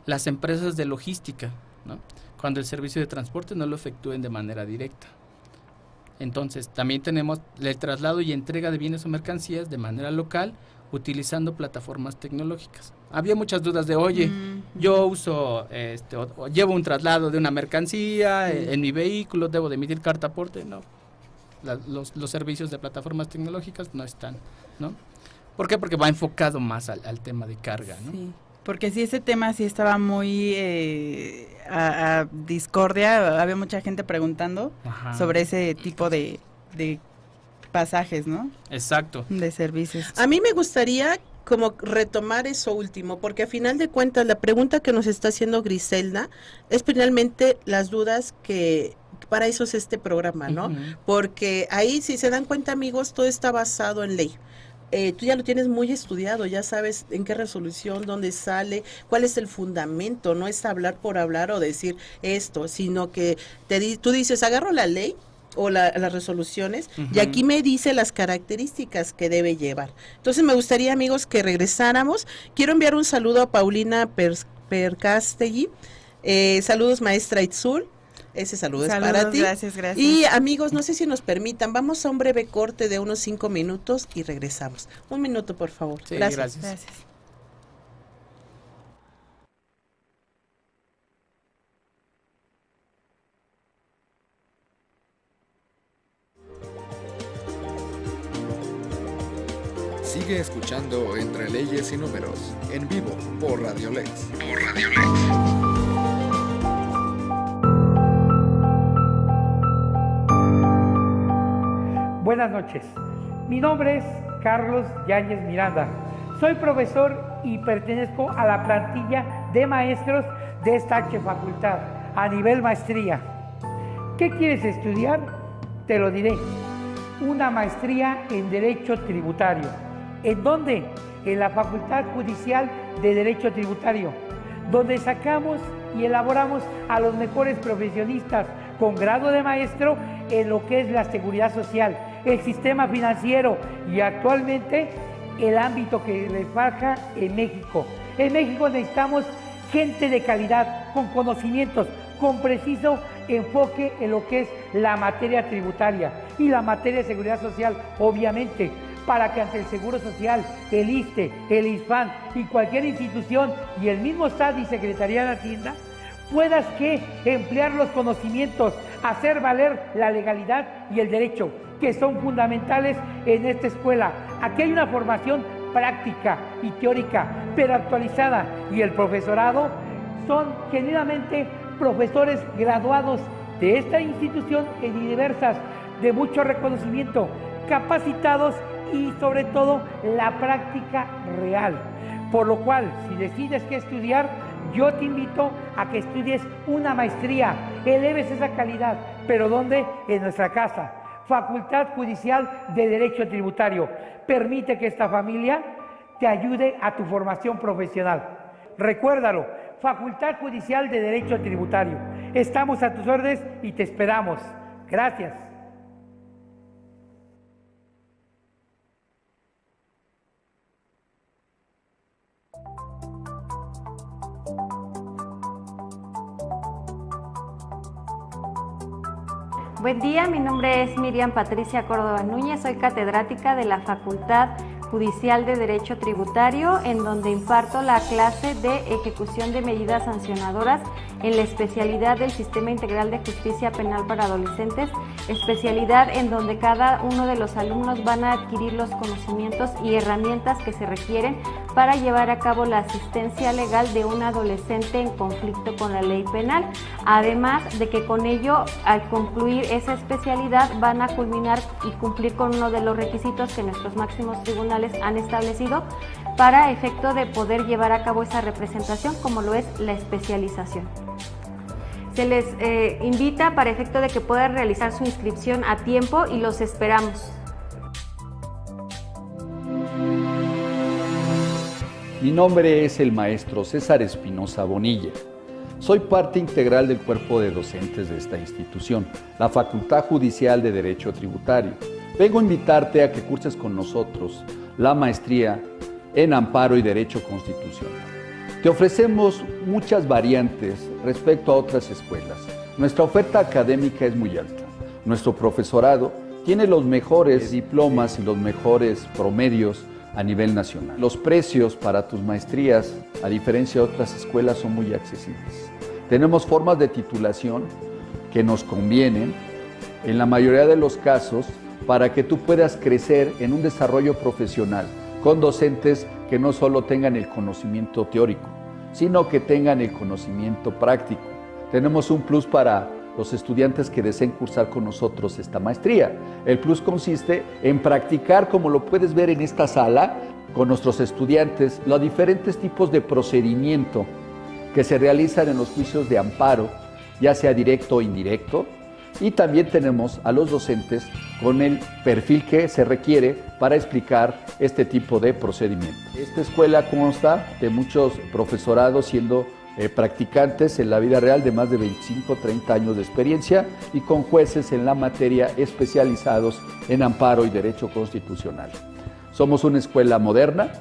Speaker 5: Las empresas de logística, ¿no? Cuando el servicio de transporte no lo efectúen de manera directa. Entonces, también tenemos el traslado y entrega de bienes o mercancías de manera local, utilizando plataformas tecnológicas. Había muchas dudas de, oye, yo uso, o llevo un traslado de una mercancía en mi vehículo, debo de emitir carta aporte. No, los servicios de plataformas tecnológicas no están, ¿no? ¿Por qué? Porque va enfocado más al tema de carga, ¿no?
Speaker 4: Sí, porque sí, ese tema sí estaba muy a discordia, había mucha gente preguntando sobre ese tipo de pasajes, ¿no?
Speaker 5: Exacto.
Speaker 4: De servicios.
Speaker 3: A mí me gustaría como retomar eso último, porque a final de cuentas la pregunta que nos está haciendo Griselda es finalmente las dudas que para eso es este programa, ¿no? Porque ahí, si se dan cuenta, amigos, todo está basado en ley. Tú ya lo tienes muy estudiado, ya sabes en qué resolución, dónde sale, cuál es el fundamento. No es hablar por hablar o decir esto, sino que tú dices, agarro la ley o las resoluciones, y aquí me dice las características que debe llevar. Entonces me gustaría, amigos, que regresáramos. Quiero enviar un saludo a Paulina Percastegui. Saludos, maestra Itzul. Ese saludo es para ti.
Speaker 4: Gracias.
Speaker 3: Y amigos, no sé si nos permitan, vamos a un breve corte de unos 5 minutos y regresamos. 1 minuto, por favor.
Speaker 5: Sí,
Speaker 3: gracias.
Speaker 2: Sigue escuchando Entre Leyes y Números, en vivo, por Radio Lex.
Speaker 6: Buenas noches, mi nombre es Carlos Yáñez Miranda. Soy profesor y pertenezco a la plantilla de maestros de esta facultad a nivel maestría. ¿Qué quieres estudiar? Te lo diré. Una maestría en Derecho Tributario. ¿En dónde? En la Facultad Judicial de Derecho Tributario, donde sacamos y elaboramos a los mejores profesionistas con grado de maestro en lo que es la seguridad social, el sistema financiero y actualmente el ámbito que les falta en México. En México necesitamos gente de calidad, con conocimientos, con preciso enfoque en lo que es la materia tributaria y la materia de seguridad social, obviamente, para que ante el Seguro Social, el ISSSTE, el ISFAN y cualquier institución y el mismo SAT y Secretaría de Hacienda puedas emplear los conocimientos, hacer valer la legalidad y el derecho, que son fundamentales en esta escuela. Aquí hay una formación práctica y teórica, pero actualizada, y el profesorado son genuinamente profesores graduados de esta institución en diversas, de mucho reconocimiento, capacitados y sobre todo la práctica real. Por lo cual, si decides qué estudiar, yo te invito a que estudies una maestría, eleves esa calidad, pero ¿dónde? En nuestra casa, Facultad Judicial de Derecho Tributario. Permite que esta familia te ayude a tu formación profesional. Recuérdalo, Facultad Judicial de Derecho Tributario. Estamos a tus órdenes y te esperamos. Gracias.
Speaker 7: Buen día, mi nombre es Miriam Patricia Córdoba Núñez, soy catedrática de la Facultad Judicial de Derecho Tributario, en donde imparto la clase de ejecución de medidas sancionadoras en la especialidad del Sistema Integral de Justicia Penal para Adolescentes, especialidad en donde cada uno de los alumnos van a adquirir los conocimientos y herramientas que se requieren para llevar a cabo la asistencia legal de un adolescente en conflicto con la ley penal. Además de que con ello, al concluir esa especialidad, van a culminar y cumplir con uno de los requisitos que nuestros máximos tribunales han establecido para efecto de poder llevar a cabo esa representación, como lo es la especialización. Se les invita para efecto de que puedan realizar su inscripción a tiempo y los esperamos.
Speaker 8: Mi nombre es el maestro César Espinosa Bonilla. Soy parte integral del cuerpo de docentes de esta institución, la Facultad Judicial de Derecho Tributario. Vengo a invitarte a que curses con nosotros la maestría en Amparo y Derecho Constitucional. Te ofrecemos muchas variantes respecto a otras escuelas. Nuestra oferta académica es muy alta. Nuestro profesorado tiene los mejores diplomas y los mejores promedios a nivel nacional. Los precios para tus maestrías, a diferencia de otras escuelas, son muy accesibles. Tenemos formas de titulación que nos convienen, en la mayoría de los casos, para que tú puedas crecer en un desarrollo profesional con docentes que no solo tengan el conocimiento teórico, sino que tengan el conocimiento práctico. Tenemos un plus para los estudiantes que deseen cursar con nosotros esta maestría. El plus consiste en practicar, como lo puedes ver en esta sala, con nuestros estudiantes, los diferentes tipos de procedimiento que se realizan en los juicios de amparo, ya sea directo o indirecto, y también tenemos a los docentes con el perfil que se requiere para explicar este tipo de procedimiento. Esta escuela consta de muchos profesorados, siendo practicantes en la vida real de más de 25 o 30 años de experiencia y con jueces en la materia especializados en amparo y derecho constitucional. Somos una escuela moderna,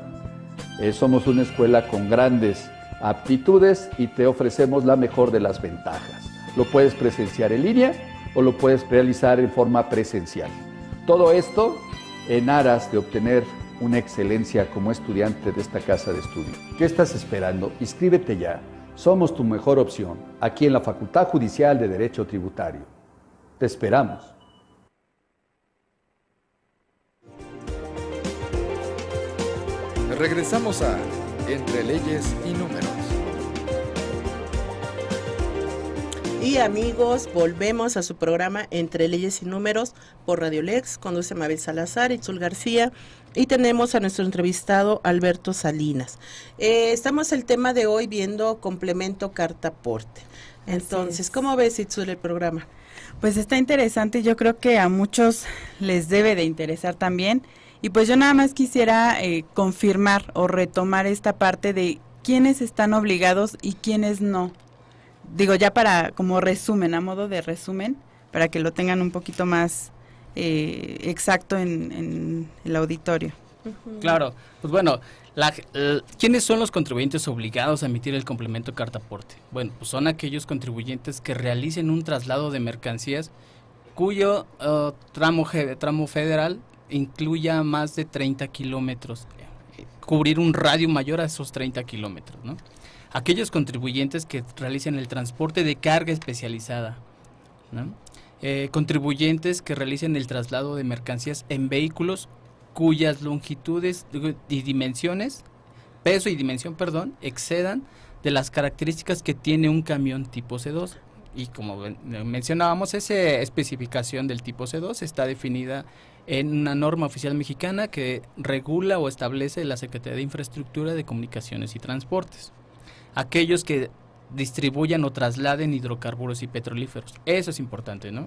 Speaker 8: somos una escuela con grandes aptitudes y te ofrecemos la mejor de las ventajas. Lo puedes presenciar en línea o lo puedes realizar en forma presencial. Todo esto en aras de obtener una excelencia como estudiante de esta casa de estudio. ¿Qué estás esperando? Inscríbete ya. Somos tu mejor opción, aquí en la Facultad Judicial de Derecho Tributario. Te esperamos.
Speaker 2: Regresamos a Entre Leyes y Números.
Speaker 3: Y amigos, volvemos a su programa Entre Leyes y Números por Radio Lex. Conduce Mabel Salazar y Itzul García. Y tenemos a nuestro entrevistado Alberto Salinas. Estamos el tema de hoy viendo complemento carta-aporte. Entonces, ¿cómo ves, Itzul, el programa?
Speaker 4: Pues está interesante, yo creo que a muchos les debe de interesar también. Y pues yo nada más quisiera confirmar o retomar esta parte de quiénes están obligados y quiénes no. Digo, ya para como resumen, a modo de resumen, para que lo tengan un poquito más exacto en el auditorio.
Speaker 5: Claro, pues bueno, ¿quiénes son los contribuyentes obligados a emitir el complemento carta-aporte? Bueno, pues son aquellos contribuyentes que realicen un traslado de mercancías cuyo tramo federal incluya más de 30 kilómetros, cubrir un radio mayor a esos 30 kilómetros, ¿no? Aquellos contribuyentes que realicen el transporte de carga especializada, ¿no? Contribuyentes que realicen el traslado de mercancías en vehículos cuyas longitudes y dimensiones, peso y dimensión, excedan de las características que tiene un camión tipo C2. Y como mencionábamos, esa especificación del tipo C2 está definida en una norma oficial mexicana que regula o establece la Secretaría de Infraestructura de Comunicaciones y Transportes. Aquellos que distribuyan o trasladen hidrocarburos y petrolíferos. Eso es importante, ¿no?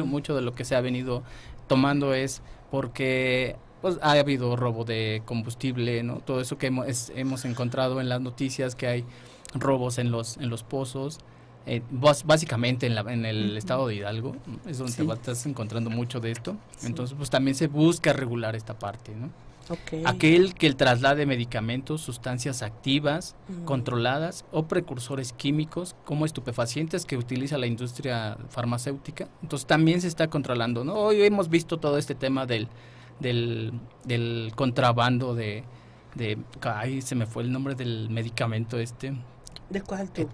Speaker 5: Mucho de lo que se ha venido tomando es porque pues ha habido robo de combustible, ¿no? Todo eso que hemos encontrado en las noticias, que hay robos en los pozos, básicamente en el estado de Hidalgo, es donde te estás encontrando mucho de esto. Sí. Entonces, pues también se busca regular esta parte, ¿no? Okay. Aquel que traslade medicamentos, sustancias activas, controladas o precursores químicos como estupefacientes que utiliza la industria farmacéutica. Entonces también se está controlando, ¿no? Hoy hemos visto todo este tema del contrabando ay, se me fue el nombre del medicamento
Speaker 3: ¿De cuál tú?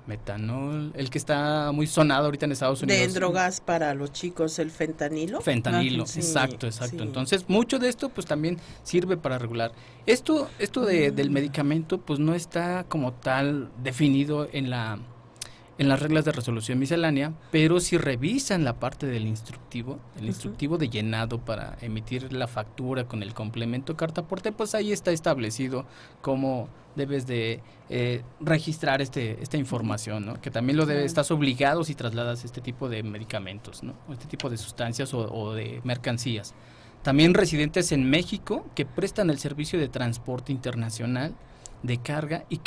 Speaker 5: Metanol, el que está muy sonado ahorita en Estados Unidos.
Speaker 3: De drogas para los chicos, el fentanilo.
Speaker 5: Fentanilo, sí, exacto. Sí. Entonces, mucho de esto pues también sirve para regular. Esto del medicamento pues no está como tal definido en las reglas de resolución miscelánea, pero si revisan la parte del instructivo, el instructivo de llenado para emitir la factura con el complemento carta-aporte, pues ahí está establecido cómo debes de registrar esta información, ¿no? Que también estás obligado si trasladas este tipo de medicamentos, ¿no? O este tipo de sustancias o de mercancías. También residentes en México que prestan el servicio de transporte internacional de carga y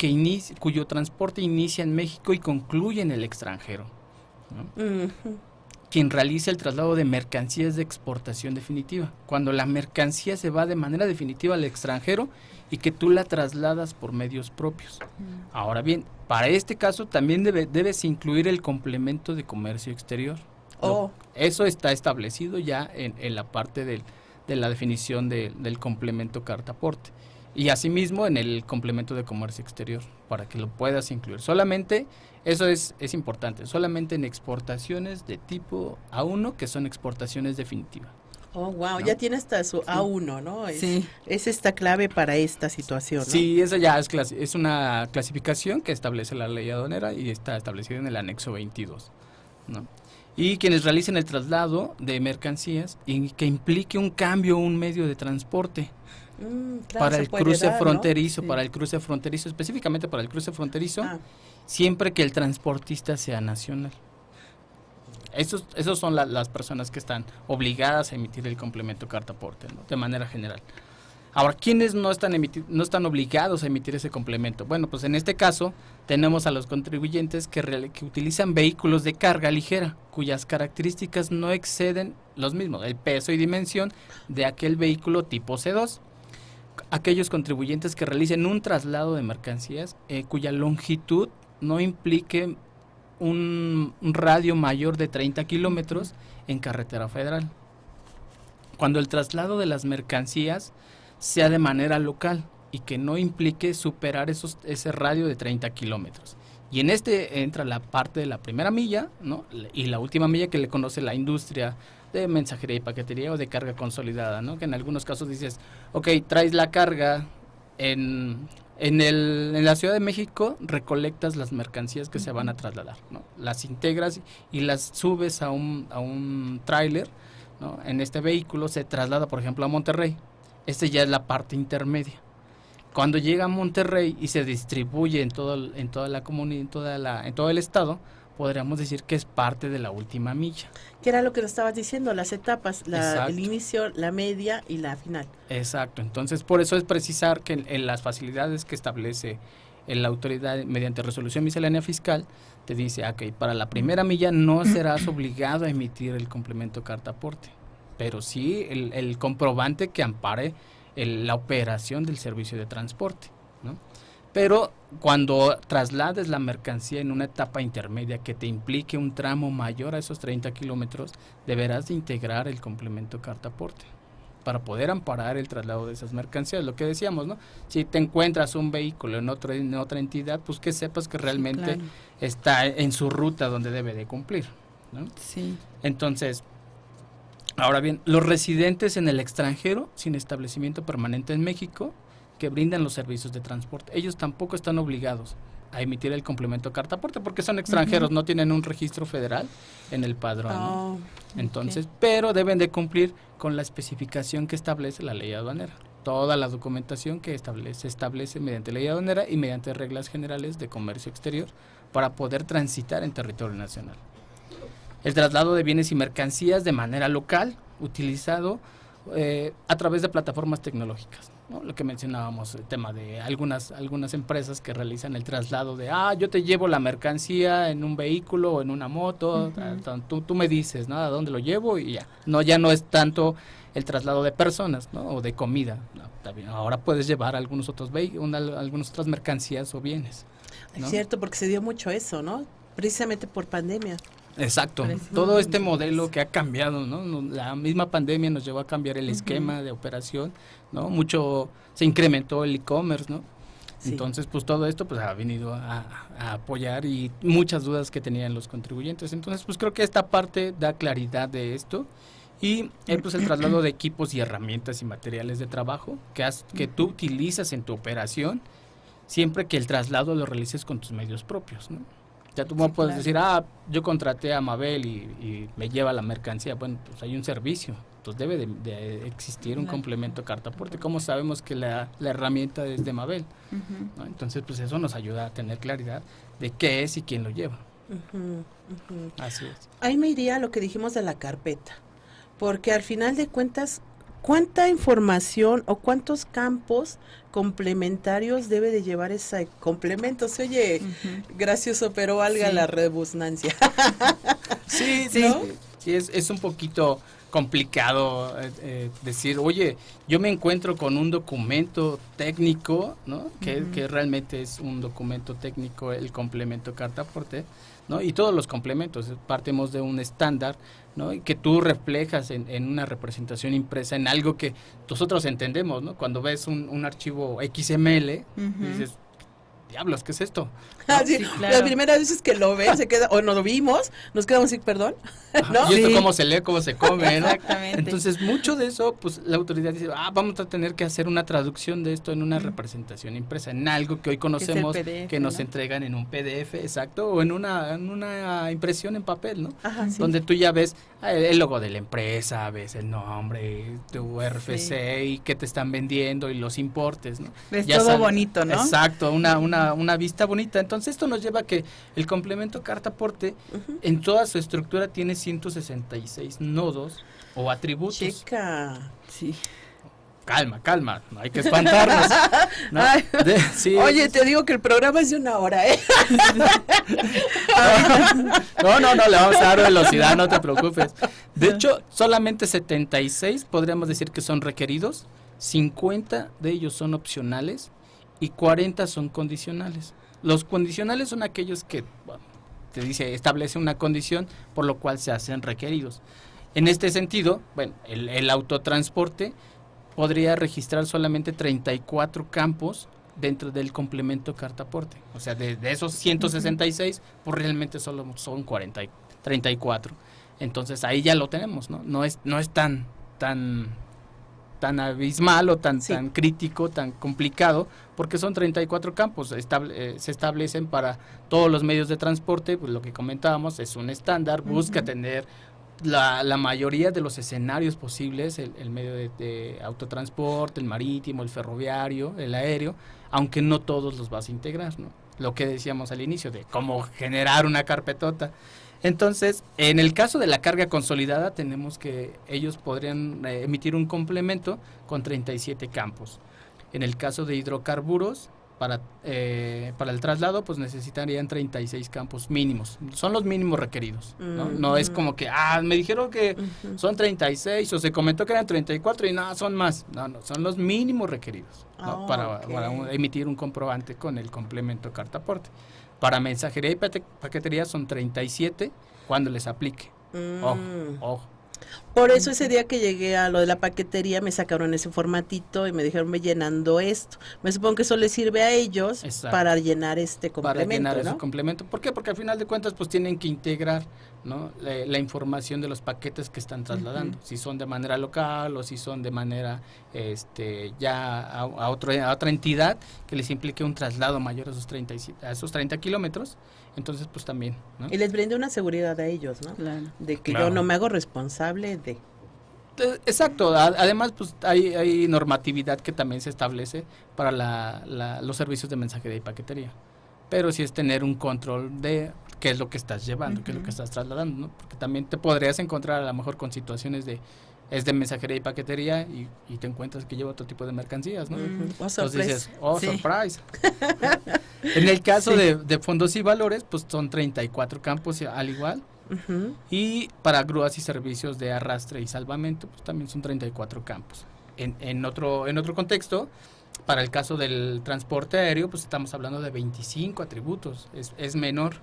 Speaker 5: cuyo transporte inicia en México y concluye en el extranjero, ¿no? Quien realiza el traslado de mercancías de exportación definitiva, cuando la mercancía se va de manera definitiva al extranjero y que tú la trasladas por medios propios. Ahora bien, para este caso también debes incluir el complemento de comercio exterior. Eso está establecido ya en la parte de la definición del complemento carta-aporte. Y asimismo en el complemento de comercio exterior, para que lo puedas incluir. Solamente, eso es importante, solamente en exportaciones de tipo A1, que son exportaciones definitivas.
Speaker 3: Oh, wow, ¿no? Ya tiene hasta su A1, ¿no? Es esta clave para esta situación, ¿no?
Speaker 5: Sí, esa ya es una clasificación que establece la ley aduanera y está establecida en el anexo 22, ¿no? Y quienes realicen el traslado de mercancías y que implique un cambio, un medio de transporte. Claro, para el cruce fronterizo, ¿no? Para el cruce fronterizo, específicamente para el cruce fronterizo, siempre que el transportista sea nacional. Esos son las personas que están obligadas a emitir el complemento carta-aporte, ¿no? De manera general. Ahora, ¿quiénes no están obligados a emitir ese complemento? Bueno, pues en este caso tenemos a los contribuyentes que utilizan vehículos de carga ligera, cuyas características no exceden los mismos, el peso y dimensión de aquel vehículo tipo C2. Aquellos contribuyentes que realicen un traslado de mercancías cuya longitud no implique un radio mayor de 30 kilómetros en carretera federal. Cuando el traslado de las mercancías sea de manera local y que no implique superar ese radio de 30 kilómetros. Y en este entra la parte de la primera milla, ¿no? Y la última milla que le conoce la industria de mensajería y paquetería o de carga consolidada, ¿no? Que en algunos casos dices, ok, traes la carga en la Ciudad de México, recolectas las mercancías que se van a trasladar, ¿no? Las integras y las subes a un tráiler, ¿no? En este vehículo se traslada, por ejemplo, a Monterrey. Ya es la parte intermedia. Cuando llega a Monterrey y se distribuye en toda la comunidad, en todo el estado, podríamos decir que es parte de la última milla.
Speaker 3: Que era lo que nos estabas diciendo, las etapas, el inicio, la media y la final.
Speaker 5: Exacto, entonces por eso es precisar que en las facilidades que establece la autoridad mediante resolución miscelánea fiscal, te dice, ok, para la primera milla no serás obligado a emitir el complemento carta aporte, pero sí el comprobante que ampare la operación del servicio de transporte, ¿no? Pero cuando traslades la mercancía en una etapa intermedia que te implique un tramo mayor a esos 30 kilómetros, deberás de integrar el complemento carta aporte para poder amparar el traslado de esas mercancías. Lo que decíamos, ¿no? Si te encuentras un vehículo en otra entidad, pues que sepas que realmente está en su ruta donde debe de cumplir, ¿no?
Speaker 4: Sí.
Speaker 5: Entonces, ahora bien, los residentes en el extranjero sin establecimiento permanente en México que brindan los servicios de transporte, ellos tampoco están obligados a emitir el complemento carta aporte porque son extranjeros, no tienen un registro federal en el padrón, ¿no? Entonces, pero deben de cumplir con la especificación que establece la ley aduanera. Toda la documentación que se establece mediante ley aduanera y mediante reglas generales de comercio exterior para poder transitar en territorio nacional. El traslado de bienes y mercancías de manera local, utilizado a través de plataformas tecnológicas, ¿no? Lo que mencionábamos, el tema de algunas everesas que realizan el traslado de, yo te llevo la mercancía en un vehículo o en una moto, tú me dices, ¿no? A dónde lo llevo y ya. Ya no es tanto el traslado de personas, ¿no? O de comida. No, también ahora puedes llevar algunas otras mercancías o bienes, ¿no?
Speaker 3: Es cierto, porque se dio mucho eso, ¿no? Precisamente por pandemia.
Speaker 5: Exacto, todo este modelo que ha cambiado, ¿no? La misma pandemia nos llevó a cambiar el esquema de operación, ¿no? Mucho se incrementó el e-commerce, ¿no? Sí. Entonces, pues todo esto pues ha venido a apoyar y muchas dudas que tenían los contribuyentes. Entonces, pues creo que esta parte da claridad de esto y pues el traslado de equipos y herramientas y materiales de trabajo que tú utilizas en tu operación siempre que el traslado lo realices con tus medios propios, ¿no? Ya tú puedes decir, yo contraté a Mabel y me lleva la mercancía. Bueno, pues hay un servicio, entonces debe de existir un complemento carta aporte. ¿Cómo sabemos que la herramienta es de Mabel? ¿No? Entonces, pues eso nos ayuda a tener claridad de qué es y quién lo lleva. Así es.
Speaker 3: Ahí me iría a lo que dijimos de la carpeta, porque al final de cuentas, ¿cuánta información o cuántos campos complementarios debe de llevar ese complemento? Se oye gracioso, pero valga la redundancia.
Speaker 5: Sí,
Speaker 3: ¿no?
Speaker 5: Sí, es un poquito complicado decir, oye, yo me encuentro con un documento técnico, ¿no? Que realmente es un documento técnico, el complemento carta aporte, ¿no? Y todos los complementos, partimos de un estándar, ¿no? Y que tú reflejas en una representación impresa en algo que nosotros entendemos, ¿no? Cuando ves un archivo XML, dices, diablos, ¿qué es esto? ¿No?
Speaker 3: Sí, claro. La primera vez es que lo ves, se queda, o no lo vimos, nos quedamos así, perdón, ¿no?
Speaker 5: Y esto cómo se lee, cómo se come, ¿no?
Speaker 4: Exactamente.
Speaker 5: Entonces, mucho de eso, pues la autoridad dice, vamos a tener que hacer una traducción de esto en una representación impresa, en algo que hoy conocemos, que nos entregan en un PDF, exacto, o en una impresión en papel, ¿no? Donde tú ya ves el logo de la empresa, ves el nombre, tu RFC y qué te están vendiendo y los importes, ¿no?
Speaker 4: Ves ya todo bonito, ¿no?
Speaker 5: Exacto, una vista bonita. Entonces esto nos lleva a que el complemento carta aporte en toda su estructura tiene 166 nodos o atributos.
Speaker 3: Chica.
Speaker 4: Sí.
Speaker 5: calma, no hay que espantarnos. ¿No?
Speaker 3: Sí, oye, te digo que el programa es de 1 hora, ¿eh?
Speaker 5: No, le vamos a dar velocidad, no te preocupes. De hecho, solamente 76 podríamos decir que son requeridos, 50 de ellos son opcionales y 40 son condicionales. Los condicionales son aquellos que, bueno, te dice, establece una condición por lo cual se hacen requeridos. En este sentido, bueno, el autotransporte podría registrar solamente 34 campos dentro del complemento cartaporte. O sea, de esos 166, pues realmente solo son 34. Entonces ahí ya lo tenemos, ¿no? No es tan abismal o tan crítico, tan complicado, porque son 34 campos, se establecen para todos los medios de transporte, pues lo que comentábamos, es un estándar, busca tener la mayoría de los escenarios posibles, el medio de autotransporte, el marítimo, el ferroviario, el aéreo, aunque no todos los vas a integrar, ¿no? Lo que decíamos al inicio, de cómo generar una carpetota. Entonces, en el caso de la carga consolidada, tenemos que ellos podrían emitir un complemento con 37 campos. En el caso de hidrocarburos, para el traslado, pues necesitarían 36 campos mínimos. Son los mínimos requeridos, ¿no? No es como que, me dijeron que son 36, o se comentó que eran 34 y no, son más. No, son los mínimos requeridos, ¿no? Para emitir un comprobante con el complemento cartaporte. Para mensajería y paquetería son 37 cuando les aplique. Ojo.
Speaker 3: Por eso ese día que llegué a lo de la paquetería me sacaron ese formatito y me dijeron, ve llenando esto. Me supongo que eso les sirve a ellos. Exacto. Para llenar este complemento,
Speaker 5: para llenar,
Speaker 3: ¿no?
Speaker 5: Ese complemento. ¿Por qué? Porque al final de cuentas pues tienen que integrar, ¿no? la información de los paquetes que están trasladando, si son de manera local o si son de manera ya a otra entidad que les implique un traslado mayor a esos 30 kilómetros. Entonces, pues también, ¿no?
Speaker 3: Y les brinde una seguridad a ellos, ¿no? Claro. De que yo no me hago responsable de...
Speaker 5: Exacto. Además, pues hay normatividad que también se establece para los servicios de mensajería y paquetería. Pero sí es tener un control de qué es lo que estás llevando, qué es lo que estás trasladando, ¿no? Porque también te podrías encontrar a lo mejor con situaciones de mensajería y paquetería y te encuentras que lleva otro tipo de mercancías, ¿no? Entonces dices, surprise. En el caso de fondos y valores, pues son 34 campos al igual. Y para grúas y servicios de arrastre y salvamento, pues también son 34 campos. En otro contexto, para el caso del transporte aéreo, pues estamos hablando de 25 atributos, es menor.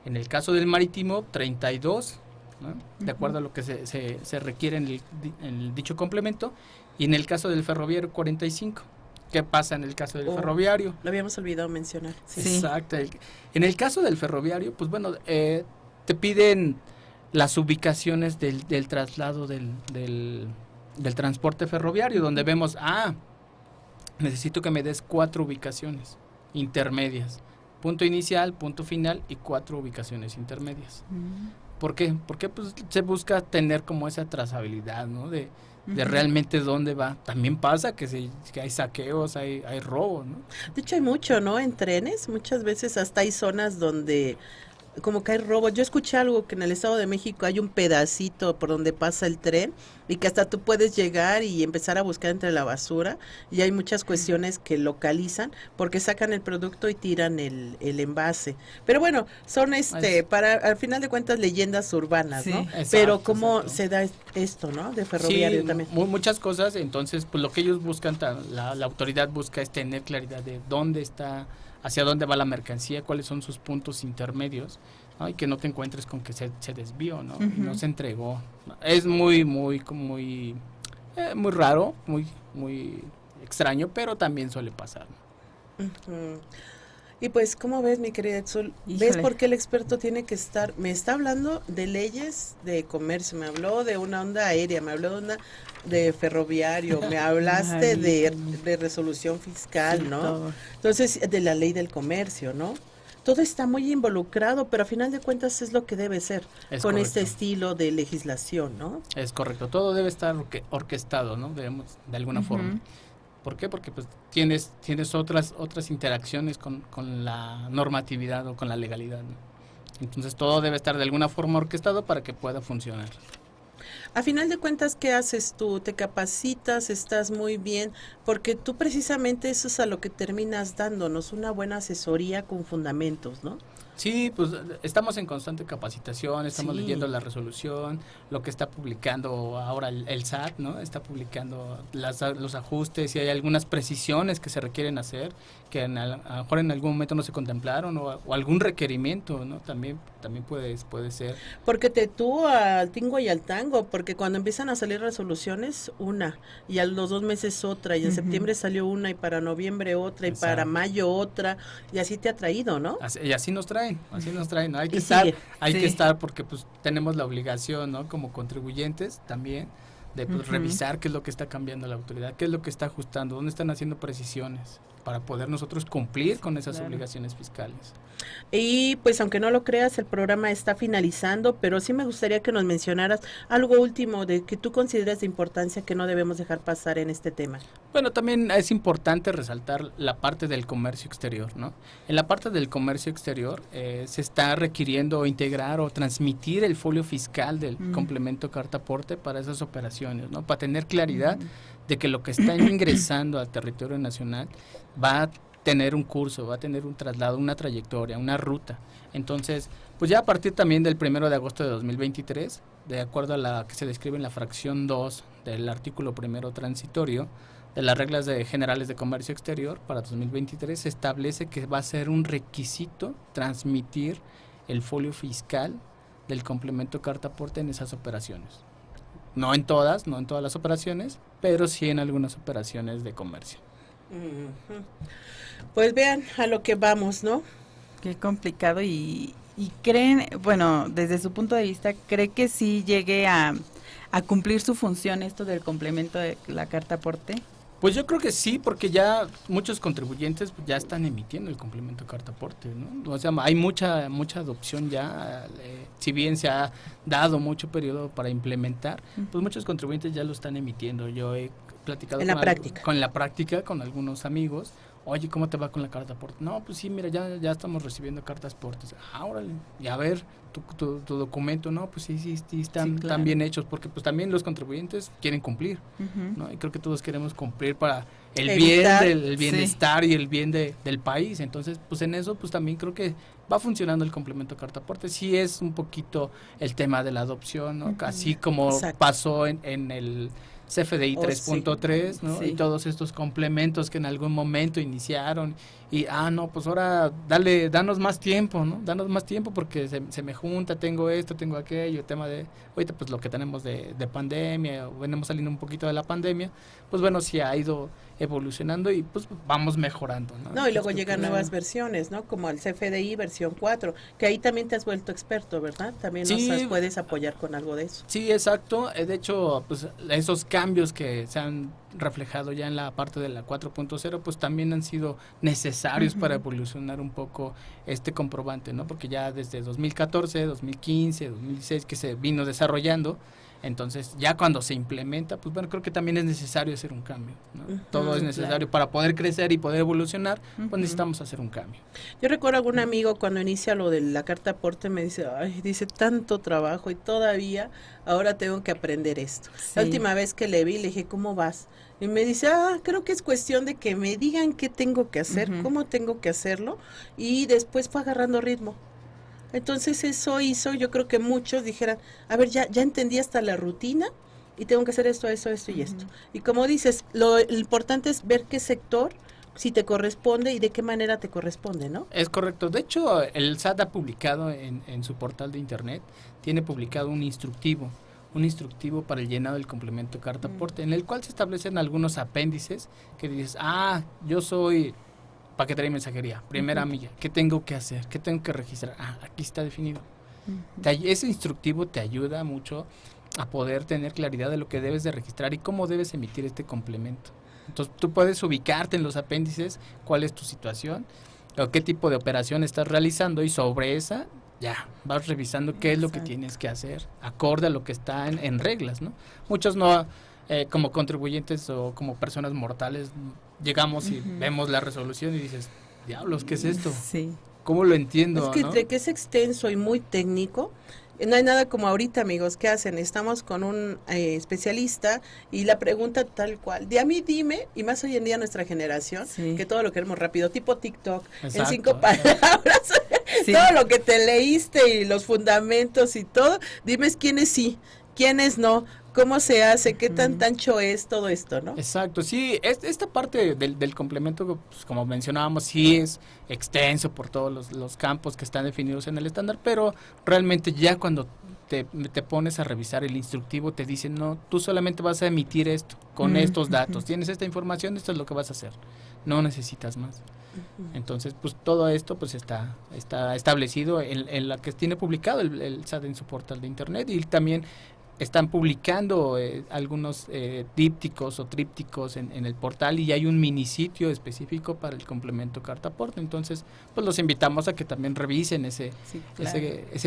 Speaker 5: En el caso del marítimo, 32, ¿no? De acuerdo a lo que se requiere en el dicho complemento, y en el caso del ferroviario 45. ¿Qué pasa en el caso del ferroviario?
Speaker 3: Lo habíamos olvidado mencionar.
Speaker 5: Sí. Exacto. En el caso del ferroviario, pues bueno, te piden las ubicaciones del traslado del transporte ferroviario, donde vemos, necesito que me des 4 ubicaciones intermedias, punto inicial, punto final y 4 ubicaciones intermedias. ¿Por qué? Porque pues se busca tener como esa trazabilidad, ¿no? De realmente dónde va. También pasa que hay saqueos, hay robo, ¿no?
Speaker 3: De hecho hay mucho, ¿no? En trenes, muchas veces hasta hay zonas donde como que hay robos. Yo escuché algo que en el Estado de México hay un pedacito por donde pasa el tren y que hasta tú puedes llegar y empezar a buscar entre la basura, y hay muchas cuestiones que localizan porque sacan el producto y tiran el envase. Pero bueno, son para al final de cuentas leyendas urbanas, ¿no? Exacto, pero cómo se da esto, ¿no? De ferroviario también.
Speaker 5: Muchas cosas. Entonces, pues lo que ellos buscan, la autoridad busca es tener claridad de dónde está, hacia dónde va la mercancía, cuáles son sus puntos intermedios, ¿no? Y que no te encuentres con que se desvió, ¿no? Y no se entregó. Es muy raro, muy extraño, pero también suele pasar, ¿no?
Speaker 3: Y pues, ¿cómo ves, mi querida Exul? ¿Ves por qué el experto tiene que estar? Me está hablando de leyes de comercio, me habló de una onda aérea, me habló de una de ferroviario, me hablaste de resolución fiscal, ¿no? Todo. Entonces, de la ley del comercio, ¿no? Todo está muy involucrado, pero a final de cuentas es lo que debe ser con correcto. Este estilo de legislación, ¿no?
Speaker 5: Es correcto, todo debe estar orquestado, ¿no? De alguna forma. ¿Por qué? Porque pues tienes otras interacciones con la normatividad o con la legalidad, ¿no? Entonces todo debe estar de alguna forma orquestado para que pueda funcionar.
Speaker 3: A final de cuentas, ¿qué haces tú? ¿Te capacitas? ¿Estás muy bien? Porque tú precisamente eso es a lo que terminas dándonos, una buena asesoría con fundamentos, ¿no?
Speaker 5: Sí, pues estamos en constante capacitación, estamos
Speaker 3: Sí.
Speaker 5: leyendo la resolución, lo que está publicando ahora el SAT, ¿no? Está publicando los ajustes y hay algunas precisiones que se requieren hacer, que a lo mejor en algún momento no se contemplaron o algún requerimiento, ¿no? También puede ser.
Speaker 3: Porque te tuvo al tingo y al tango, porque cuando empiezan a salir resoluciones, una, y a los 2 meses otra, y en septiembre salió una, y para noviembre otra, y
Speaker 5: Exacto.
Speaker 3: para mayo otra, y así te ha traído, ¿no?
Speaker 5: Y así nos traen, ¿no? Hay que
Speaker 3: Y
Speaker 5: estar,
Speaker 3: sigue.
Speaker 5: que estar porque pues tenemos la obligación, ¿no? Como contribuyentes también de pues, revisar qué es lo que está cambiando la autoridad, qué es lo que está ajustando, dónde están haciendo precisiones para poder nosotros cumplir con esas obligaciones fiscales.
Speaker 3: Y pues aunque no lo creas, el programa está finalizando, pero sí me gustaría que nos mencionaras algo último de que tú consideras de importancia que no debemos dejar pasar en este tema.
Speaker 5: Bueno, también es importante resaltar la parte del comercio exterior, ¿no? En la parte del comercio exterior se está requiriendo integrar o transmitir el folio fiscal del complemento carta aporte para esas operaciones, ¿no? Para tener claridad de que lo que está ingresando al territorio nacional va a tener un curso, va a tener un traslado, una trayectoria, una ruta. Entonces, pues ya a partir también del 1 de agosto de 2023, de acuerdo a la que se describe en la fracción 2 del artículo 1 transitorio de las reglas generales de comercio exterior para 2023, se establece que va a ser un requisito transmitir el folio fiscal del complemento carta aporte en esas operaciones. No en todas las operaciones, pero sí en algunas operaciones de comercio.
Speaker 3: Pues vean a lo que vamos, ¿no?
Speaker 4: Qué complicado y creen, bueno, desde su punto de vista, ¿cree que sí llegue a cumplir su función esto del complemento de la carta aporte?
Speaker 5: Pues yo creo que sí, porque ya muchos contribuyentes ya están emitiendo el complemento carta aporte, ¿no? O sea, hay mucha adopción ya, si bien se ha dado mucho periodo para implementar, pues muchos contribuyentes ya lo están emitiendo. Yo he platicado con la práctica con algunos amigos. Oye, ¿cómo te va con la carta aporte? No, pues sí, mira, ya estamos recibiendo cartas aportes. Órale, y a ver, tu documento, no, pues sí, están bien hechos, porque pues también los contribuyentes quieren cumplir, ¿no? Y creo que todos queremos cumplir para el bienestar y el bien del país. Entonces, pues en eso, pues también creo que va funcionando el complemento carta aporte. Sí es un poquito el tema de la adopción, ¿no? Así como pasó en el CFDI 3.3, ¿no? Sí. Y todos estos complementos que en algún momento iniciaron y, no, pues ahora danos más tiempo, ¿no? Danos más tiempo porque se me junta, tengo esto, tengo aquello, tema de, ahorita pues lo que tenemos de pandemia, o venimos saliendo un poquito de la pandemia, pues bueno, sí ha ido evolucionando y pues vamos mejorando, ¿no?
Speaker 3: No, y luego llegan nuevas versiones, ¿no? Como el CFDI versión 4, que ahí también te has vuelto experto, ¿verdad? También nos puedes apoyar con algo de eso.
Speaker 5: Sí, exacto. De hecho, pues esos cambios que se han reflejado ya en la parte de la 4.0, pues también han sido necesarios para evolucionar un poco este comprobante, ¿no? Porque ya desde 2014, 2015, 2016 que se vino desarrollando, entonces ya cuando se implementa, pues bueno, creo que también es necesario hacer un cambio, ¿no? Todo es necesario para poder crecer y poder evolucionar, pues necesitamos hacer un cambio.
Speaker 3: Yo recuerdo a algún amigo cuando inicia lo de la carta aporte me dice, dice tanto trabajo y todavía ahora tengo que aprender esto. Sí. La última vez que le vi le dije, ¿cómo vas? Y me dice, creo que es cuestión de que me digan qué tengo que hacer, cómo tengo que hacerlo, y después fue agarrando ritmo. Entonces eso hizo, yo creo que muchos dijeran, a ver, ya entendí hasta la rutina y tengo que hacer esto y esto. Y como dices, lo importante es ver qué sector, si te corresponde y de qué manera te corresponde, ¿no?
Speaker 5: Es correcto. De hecho, el SAT ha publicado en su portal de internet, tiene publicado un instructivo para el llenado del complemento carta aporte, en el cual se establecen algunos apéndices que dices, yo soy paquetería y mensajería, primera milla, ¿qué tengo que hacer? ¿Qué tengo que registrar? Aquí está definido. Ese instructivo te ayuda mucho a poder tener claridad de lo que debes de registrar y cómo debes emitir este complemento. Entonces tú puedes ubicarte en los apéndices, cuál es tu situación, o qué tipo de operación estás realizando, y sobre esa ya vas revisando qué es lo que tienes que hacer, acorde a lo que está en reglas, ¿no? Muchos no, como contribuyentes o como personas mortales, llegamos y vemos la resolución y dices, diablos, ¿qué es esto?
Speaker 4: Sí.
Speaker 5: ¿Cómo lo entiendo?
Speaker 3: Es que
Speaker 5: ¿no?
Speaker 3: entre que es extenso y muy técnico, No hay nada como ahorita, amigos. ¿Qué hacen? Estamos con un especialista y la pregunta tal cual. De a mí dime, y más hoy en día nuestra generación, que todo lo queremos rápido, tipo TikTok, exacto, en 5 palabras, todo lo que te leíste y los fundamentos y todo, dime quiénes sí, quiénes no, cómo se hace, qué tan ancho es todo esto, ¿no?
Speaker 5: Exacto, sí, esta parte del complemento, pues, como mencionábamos, sí es extenso por todos los campos que están definidos en el estándar, pero realmente ya cuando te pones a revisar el instructivo te dicen, no, tú solamente vas a emitir esto, con estos datos, tienes esta información, esto es lo que vas a hacer, no necesitas más. Entonces, pues todo esto pues está establecido en la que tiene publicado el SAT en su portal de internet, y también están publicando algunos dípticos o trípticos en el portal, y hay un minisitio específico para el complemento carta aporte. Entonces, pues los invitamos a que también revisen ese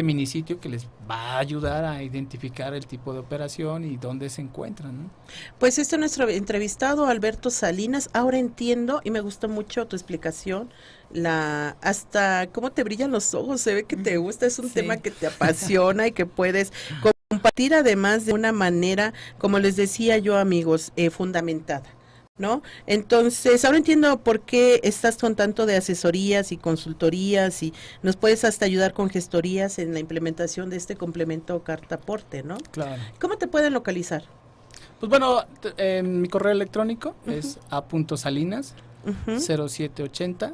Speaker 5: minisitio, que les va a ayudar a identificar el tipo de operación y dónde se encuentran, ¿no?
Speaker 3: Pues nuestro entrevistado Alberto Salinas. Ahora entiendo, y me gustó mucho tu explicación, hasta cómo te brillan los ojos, se ve que te gusta, es un tema que te apasiona y que puedes compartir, además de una manera, como les decía yo, amigos, fundamentada, ¿no? Entonces, ahora entiendo por qué estás con tanto de asesorías y consultorías, y nos puedes hasta ayudar con gestorías en la implementación de este complemento carta aporte, ¿no?
Speaker 5: Claro.
Speaker 3: ¿Cómo te pueden localizar?
Speaker 5: Pues bueno, mi correo electrónico es a.salinas0780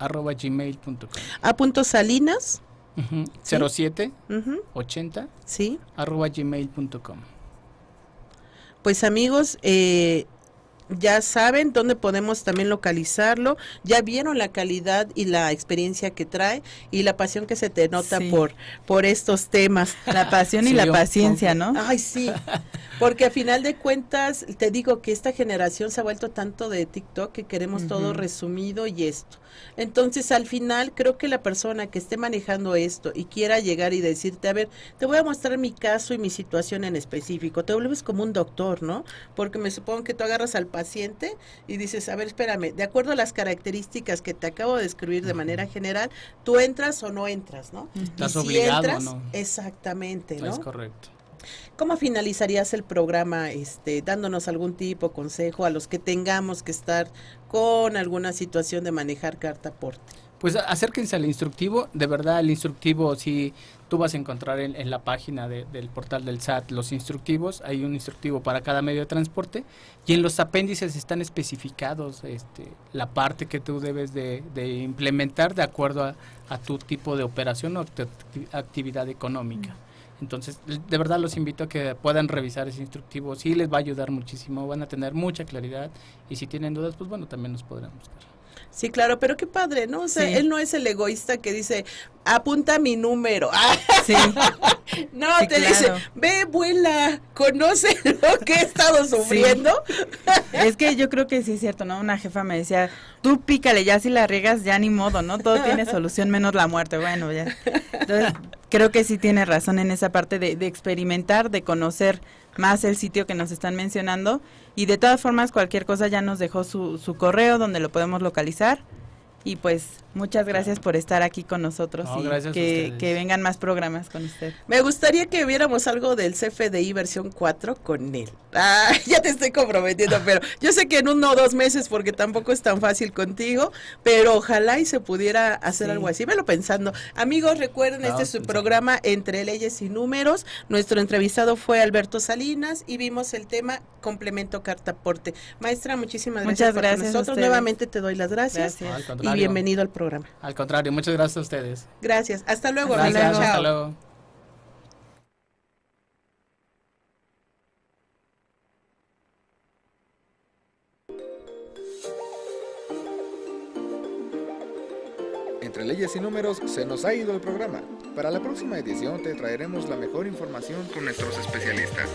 Speaker 5: @gmail.com.
Speaker 3: a.salinas
Speaker 5: 0780
Speaker 3: sí
Speaker 5: @gmail.com.
Speaker 3: Pues amigos, ya saben dónde podemos también localizarlo. Ya vieron la calidad y la experiencia que trae y la pasión que se te nota por estos temas.
Speaker 4: La pasión y la paciencia, ¿no?
Speaker 3: Ay, sí. Porque a final de cuentas, te digo que esta generación se ha vuelto tanto de TikTok que queremos todo resumido y esto. Entonces, al final, creo que la persona que esté manejando esto y quiera llegar y decirte, a ver, te voy a mostrar mi caso y mi situación en específico, te vuelves como un doctor, ¿no? Porque me supongo que tú agarras al paciente y dices, a ver, espérame, de acuerdo a las características que te acabo de describir de manera general, tú entras o no entras, ¿no?
Speaker 5: ¿Estás
Speaker 3: obligado
Speaker 5: o no?
Speaker 3: Exactamente, ¿no?
Speaker 5: Es correcto.
Speaker 3: ¿Cómo finalizarías el programa dándonos algún tipo de consejo a los que tengamos que estar con alguna situación de manejar carta aporte?
Speaker 5: Pues acérquense al instructivo. De verdad, el instructivo, si tú vas a encontrar en la página del portal del SAT los instructivos, hay un instructivo para cada medio de transporte, y en los apéndices están especificados la parte que tú debes de implementar de acuerdo a tu tipo de operación o actividad económica. Entonces, de verdad los invito a que puedan revisar ese instructivo, sí les va a ayudar muchísimo, van a tener mucha claridad, y si tienen dudas, pues bueno, también nos podrán buscar.
Speaker 3: Sí, claro, pero qué padre, ¿no? O sea, él no es el egoísta que dice, apunta mi número.
Speaker 4: Sí.
Speaker 3: No, te dice, ve, vuela, conoce lo que he estado sufriendo.
Speaker 4: Sí. Es que yo creo que sí es cierto, ¿no? Una jefa me decía, tú pícale, ya si la riegas, ya ni modo, ¿no? Todo tiene solución menos la muerte. Bueno, ya. Entonces, creo que sí tiene razón en esa parte de experimentar, de conocer más el sitio que nos están mencionando, y de todas formas cualquier cosa ya nos dejó su correo donde lo podemos localizar, y pues muchas gracias por estar aquí con nosotros, y que vengan más programas con usted.
Speaker 3: Me gustaría que viéramos algo del CFDI versión 4 con él. Ya te estoy comprometiendo, pero yo sé que en 1 o 2 meses, porque tampoco es tan fácil contigo, pero ojalá y se pudiera hacer algo así. Velo pensando. Amigos, recuerden, este es su programa Entre Leyes y Números. Nuestro entrevistado fue Alberto Salinas y vimos el tema complemento carta aporte. Maestra, muchísimas gracias por nosotros. Nuevamente te doy las gracias. Y bienvenido al programa.
Speaker 5: Al contrario, muchas gracias a ustedes.
Speaker 3: Gracias. Hasta luego.
Speaker 5: Gracias. Hasta luego.
Speaker 2: Entre Leyes y Números se nos ha ido el programa. Para la próxima edición te traeremos la mejor información con nuestros especialistas.